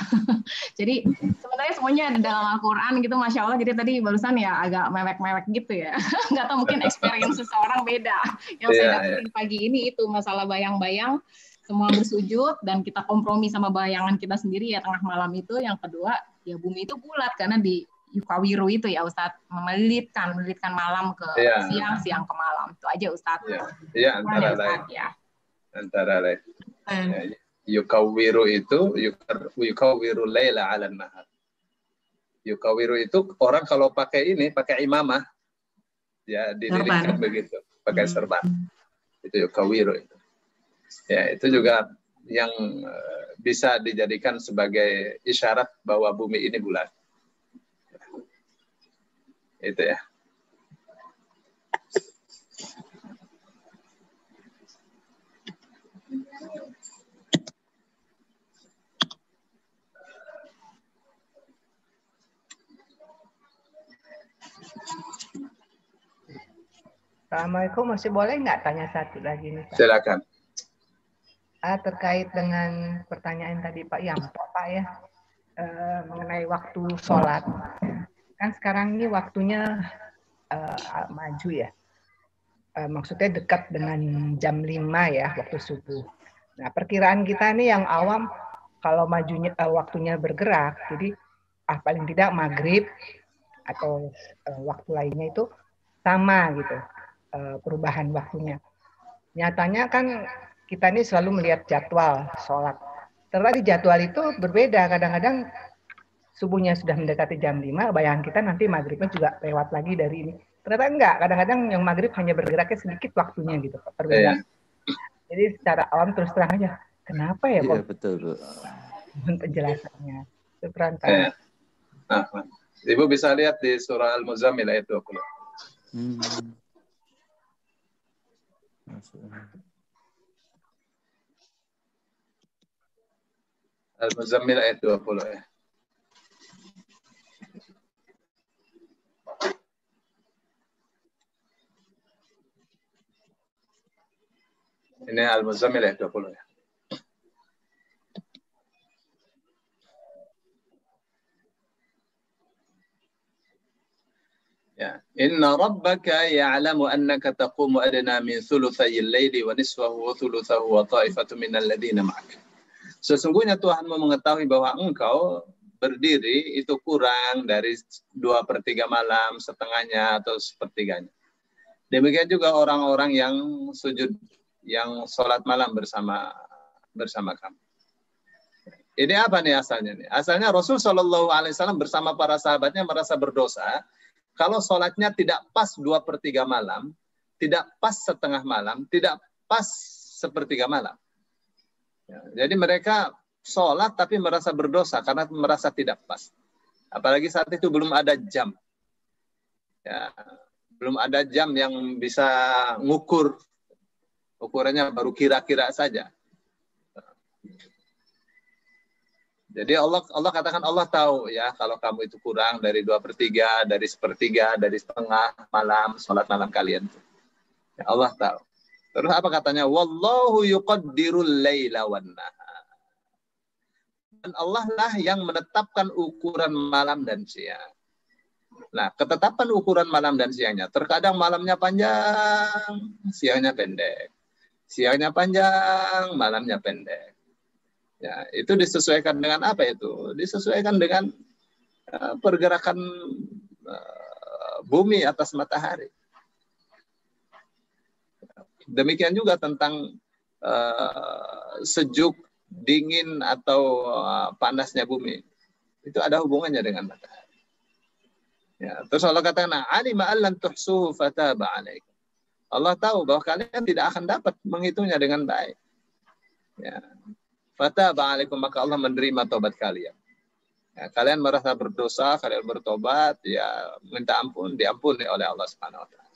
Jadi sebenarnya semuanya ada dalam Al-Quran gitu, Masya Allah. Jadi tadi barusan ya agak mewek-mewek gitu ya. Nggak tahu mungkin experience seseorang beda. Yang saya dapetin pagi ini itu masalah bayang-bayang, semua bersujud dan kita kompromi sama bayangan kita sendiri ya tengah malam itu. Yang kedua ya bumi itu bulat karena di yukawiru itu ya Ustadz, melilitkan malam ke siang, siang ke malam. Itu aja Ustadz. Iya, antara lain. Ya. Antara lain. Yukawiru itu, yukawiru layla ala nahar. Yukawiru itu orang kalau pakai ini, pakai imamah, ya dililitkan begitu. Pakai serban. Itu yukawiru itu. Ya, itu juga yang bisa dijadikan sebagai isyarat bahwa bumi ini bulat. Itu ya. Assalamualaikum, masih boleh nggak tanya satu lagi nih Pak? Silakan. Terkait dengan pertanyaan tadi Pak Yampo Pak ya, mengenai waktu sholat. Kan sekarang ini waktunya maju ya, maksudnya dekat dengan jam 5 ya waktu subuh. Nah perkiraan kita nih yang awam kalau majunya waktunya bergerak, jadi paling tidak maghrib atau waktu lainnya itu sama gitu perubahan waktunya. Nyatanya kan kita ini selalu melihat jadwal sholat. Ternyata di jadwal itu berbeda, kadang-kadang subuhnya sudah mendekati jam 5, bayangan kita nanti maghribnya juga lewat lagi dari ini. Ternyata enggak, kadang-kadang yang maghrib hanya bergeraknya sedikit waktunya gitu. Perbedaan. Jadi secara awam terus terang aja, kenapa ya kok? Betul, Bu. Penjelasannya. Itu perantara. Ibu bisa lihat di surah Al-Muzammil ayat 20. Al-Muzammil ayat 20 ya. Ini Al-Muzammil ayat 20 ya. Ya, inna rabbaka ya'lamu annaka taqumu adna min thulutsayil laili wa nisfahu wa thulutsahu wa ta'ifatu minal ladzina ma'ak. Sesungguhnya Tuhanmu mengetahui bahwa engkau berdiri itu kurang dari 2/3 malam, setengahnya atau sepertiganya. Demikian juga orang-orang yang sujud, yang sholat malam bersama kamu. Ini apa nih asalnya? Asalnya Rasul Shallallahu Alaihi Wasallam bersama para sahabatnya merasa berdosa kalau sholatnya tidak pas 2/3 malam, tidak pas setengah malam, tidak pas sepertiga malam. Ya, jadi mereka sholat tapi merasa berdosa karena merasa tidak pas. Apalagi saat itu belum ada jam. Ya, belum ada jam yang bisa ngukur. Ukurannya baru kira-kira saja. Jadi Allah katakan Allah tahu ya kalau kamu itu kurang dari 2/3, dari sepertiga, dari setengah malam sholat malam kalian. Ya, Allah tahu. Terus apa katanya? Wallahu yuqaddirul laila wan nahar. Dan Allah lah yang menetapkan ukuran malam dan siang. Nah, ketetapan ukuran malam dan siangnya. Terkadang malamnya panjang, siangnya pendek. Siangnya panjang, malamnya pendek. Ya, itu disesuaikan dengan apa itu? Disesuaikan dengan pergerakan bumi atas matahari. Demikian juga tentang sejuk, dingin atau panasnya bumi. Itu ada hubungannya dengan matahari. Ya, terus Allah katakan, alima allan tuhsuhu fataba alaikum. Allah tahu bahwa kalian tidak akan dapat menghitungnya dengan baik. Ya. Fataba alaikum, maka Allah menerima tobat kalian. Ya, kalian merasa berdosa, kalian bertobat, ya minta ampun, diampuni oleh Allah Subhanahu wa taala.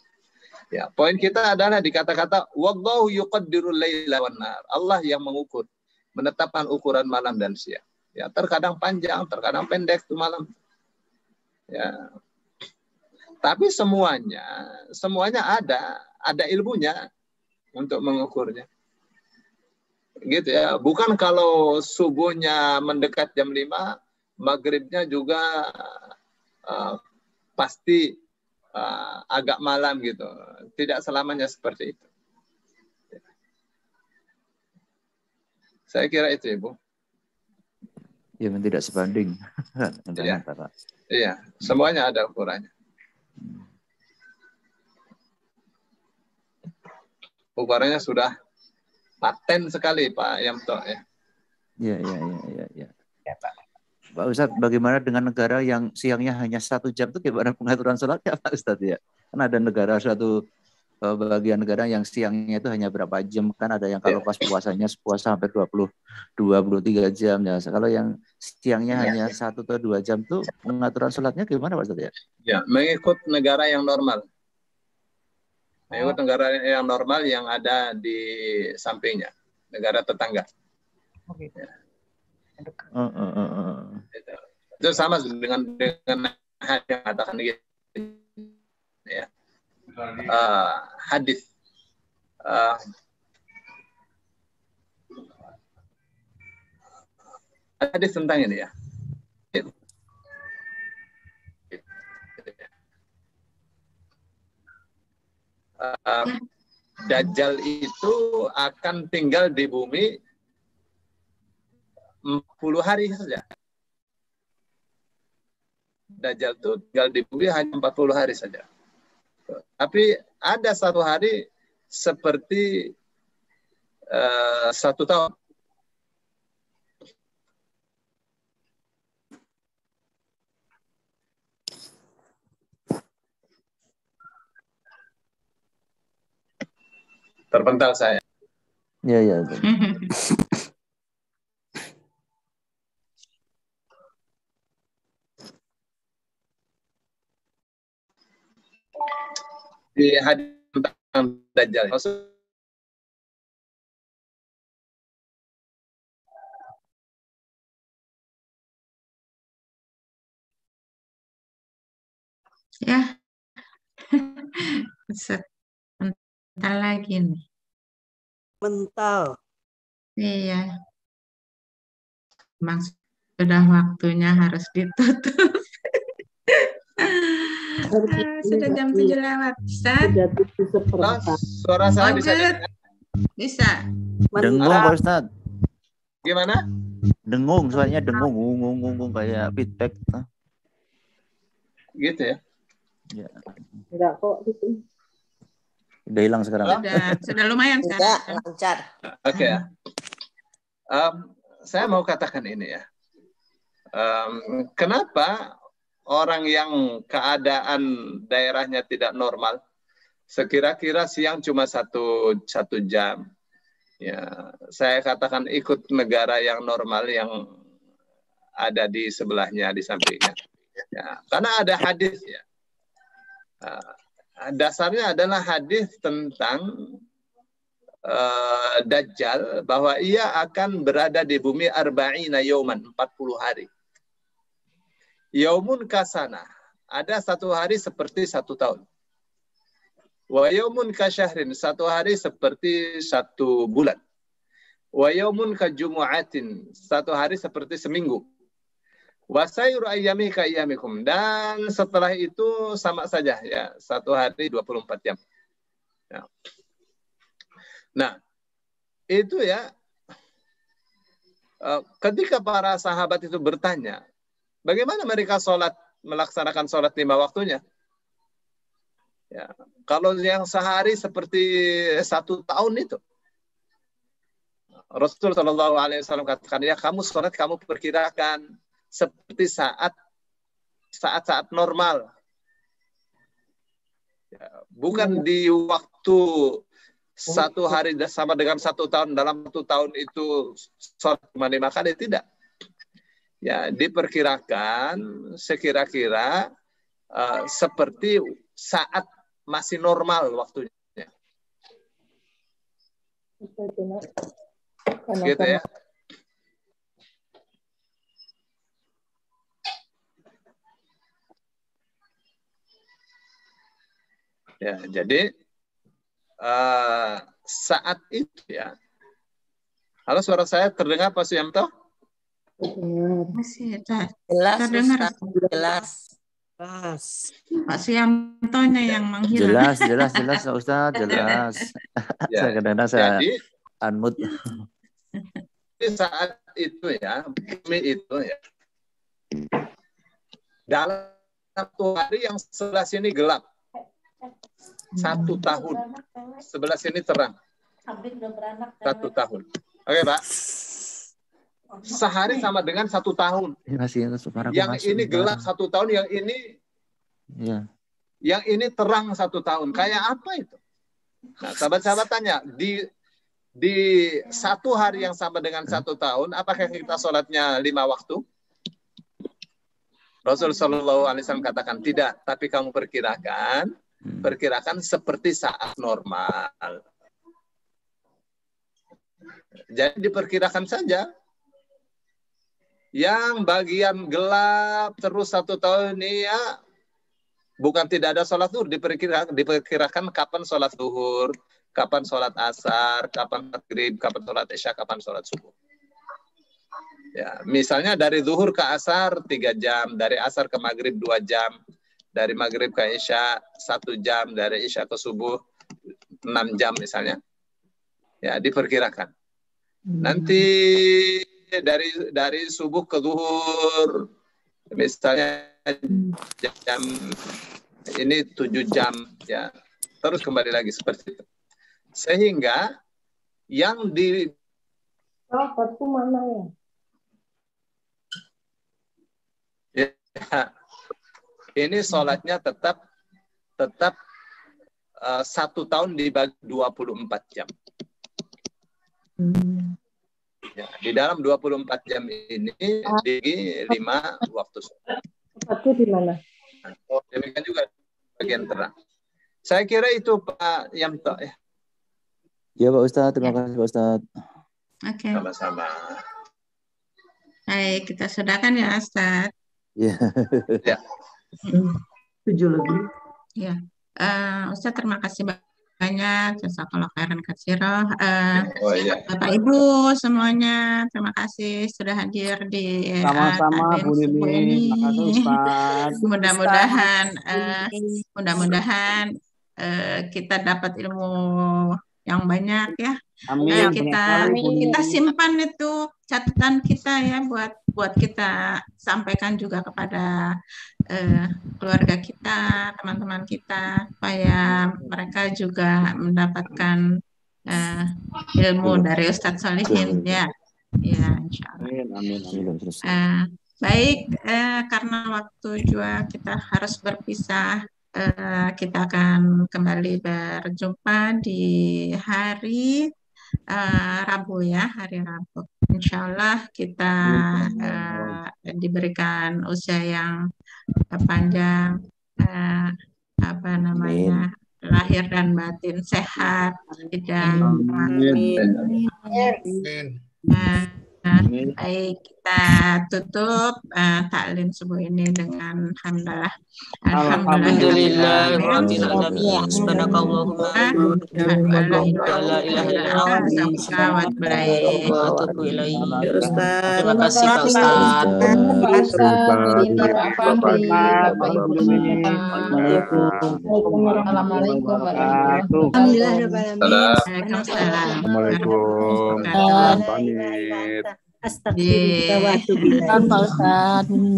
Ya, poin kita adalah di kata-kata wallahu yuqaddirul laila wan nahar. Allah yang mengukur, menetapkan ukuran malam dan siang. Ya, terkadang panjang, terkadang pendek itu malam. Ya. Tapi semuanya ada ilmunya untuk mengukurnya. Gitu ya. Bukan kalau subuhnya mendekat jam 5, maghribnya juga pasti agak malam gitu. Tidak selamanya seperti itu. Saya kira itu, Ibu. Ya, tidak sebanding. Iya. Iya, semuanya ada ukurannya. Ukurannya sudah paten sekali, Pak Yamto, ya. Iya. Pak Ustadz, bagaimana dengan negara yang siangnya hanya 1 jam, itu gimana pengaturan sholatnya, Pak Ustadz, ya? Kan ada negara, suatu bagian negara yang siangnya itu hanya berapa jam, kan ada yang kalau pas puasanya puasa sampai 23 jam, ya. Kalau yang siangnya hanya 1 atau 2 jam tuh pengaturan sholatnya gimana, Pak Ustadz, ya? Ya, mengikut negara yang normal. Mengikut negara yang normal yang ada di sampingnya, negara tetangga. Ya. Itu sama dengan hadis yang katakan gitu. Ya. Hadis tentang ini ya. Dajjal itu akan tinggal di bumi 40 hari saja. Dajjal itu tinggal di bumi hanya 40 hari saja. Tapi ada 1 hari seperti 1 tahun. Terpental saya. Iya. Di hadis tentang Dajjal. Ya. Bentar lagi nih. Mental. Iya. Memang sudah waktunya harus ditutup. Sudah jam 7 lewat. Suara saya bisa dengar? Bisa. Dengung, Pak Ustadz. Gimana? Dengung, suaranya dengung, ngung kayak feedback. Gitu ya? Ya. Enggak kok gitu. Udah hilang sekarang. Sudah lumayan sekarang. Lancar. Oke ya. Saya mau katakan ini ya. Kenapa orang yang keadaan daerahnya tidak normal, sekira-kira siang cuma satu jam, ya saya katakan ikut negara yang normal yang ada di sebelahnya, di sampingnya. Ya, karena ada hadis ya. Dasarnya adalah hadis tentang Dajjal, bahwa ia akan berada di bumi arba'ina yauman, 40 hari. Yaumun kasana, ada 1 hari seperti 1 tahun. Wa yaumun kasyahrin, 1 hari seperti 1 bulan. Wa yaumun kajumu'atin, 1 hari seperti seminggu. Wa sayru ayyami ka ayyamikum, dan setelah itu sama saja ya, 1 hari 24 jam. Ya. Nah, itu ya, ketika para sahabat itu bertanya, bagaimana mereka melaksanakan sholat 5 waktunya? Ya, kalau yang sehari seperti 1 tahun itu, Rasul Shallallahu Alaihi Wasallam katakan, ya kamu sholat kamu perkirakan seperti saat-saat normal Bukan di waktu 1 hari sama dengan 1 tahun, dalam 1 tahun itu sholat cuma 5 kali, tidak. Ya, diperkirakan sekira-kira seperti saat masih normal waktunya. Gitu ya. Ya, jadi saat itu ya. Halo, suara saya terdengar Pak Suyamto? Masih Jelas, terdengar. Ustaz. Jelas. Pak Suyantonya yang menghilang. Jelas Ustaz, jelas. Ya, Kadang-kadang saya jadi unmute. saat itu ya, bumi itu ya, dalam 1 hari yang sebelah sini gelap, 1 tahun, sebelah sini terang, 1 tahun. Oke Pak, sehari sama dengan 1 tahun. Yang ini gelap 1 tahun, yang ini yang ini terang 1 tahun. Kayak apa itu? Nah, sahabat-sahabat tanya, di 1 hari yang sama dengan 1 tahun, apakah kita sholatnya 5 waktu? Rasul Shallallahu Alaihi Wasallam katakan tidak, tapi kamu perkirakan seperti saat normal. Jadi diperkirakan saja. Yang bagian gelap terus 1 tahun ini ya, bukan tidak ada sholat zuhur, diperkirakan kapan sholat zuhur, kapan sholat asar, kapan maghrib, kapan sholat isya, kapan sholat subuh. Ya, misalnya dari zuhur ke asar 3 jam, dari asar ke maghrib 2 jam, dari maghrib ke isya 1 jam, dari isya ke subuh 6 jam misalnya. Ya, diperkirakan. Nanti dari subuh ke zuhur misalnya jam ini 7 jam ya. Terus kembali lagi seperti itu. Sehingga yang di mana ya? Ini sholatnya tetap 1 tahun dibagi 24 jam. Ya, di dalam 24 jam ini dibagi 5 waktu sholat. Tempatnya di mana? Oh, demikian juga bagian terang. Saya kira itu Pak Yamto ya. Ya Pak Ustadz, terima kasih Pak Ustadz. Oke. Sama-sama. Baik, kita sudakan ya Ustadz. Ya. Ya. 7 lebih. Ya. Ustadz terima kasih banyak. Jazakallahu khairan katsira. Bapak Ibu semuanya, terima kasih sudah hadir di sama-sama Bu Lili. Terima kasih Ustaz. Mudah-mudahan kita dapat ilmu yang banyak ya. Amin. Kita simpan itu catatan kita ya buat kita sampaikan juga kepada keluarga kita, teman-teman kita, supaya mereka juga mendapatkan ilmu dari Ustadz Solihin ya. Ya, insya Allah. Amin. Baik, karena waktu juga kita harus berpisah. Kita akan kembali berjumpa di hari Rabu ya, hari Rabu. Insya Allah kita diberikan usia yang panjang, lahir dan batin sehat, dan baik, kita tutup taklim subuh ini dengan hamdalah. Alhamdulillah rabbil alamin. Subhanakallahumma la ilaha illa anta terima kasih Pak Ustaz. Assalamualaikum warahmatullahi Astagfirullah.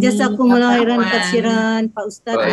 Jazakumullah khairan katsiran Pak Ustadz.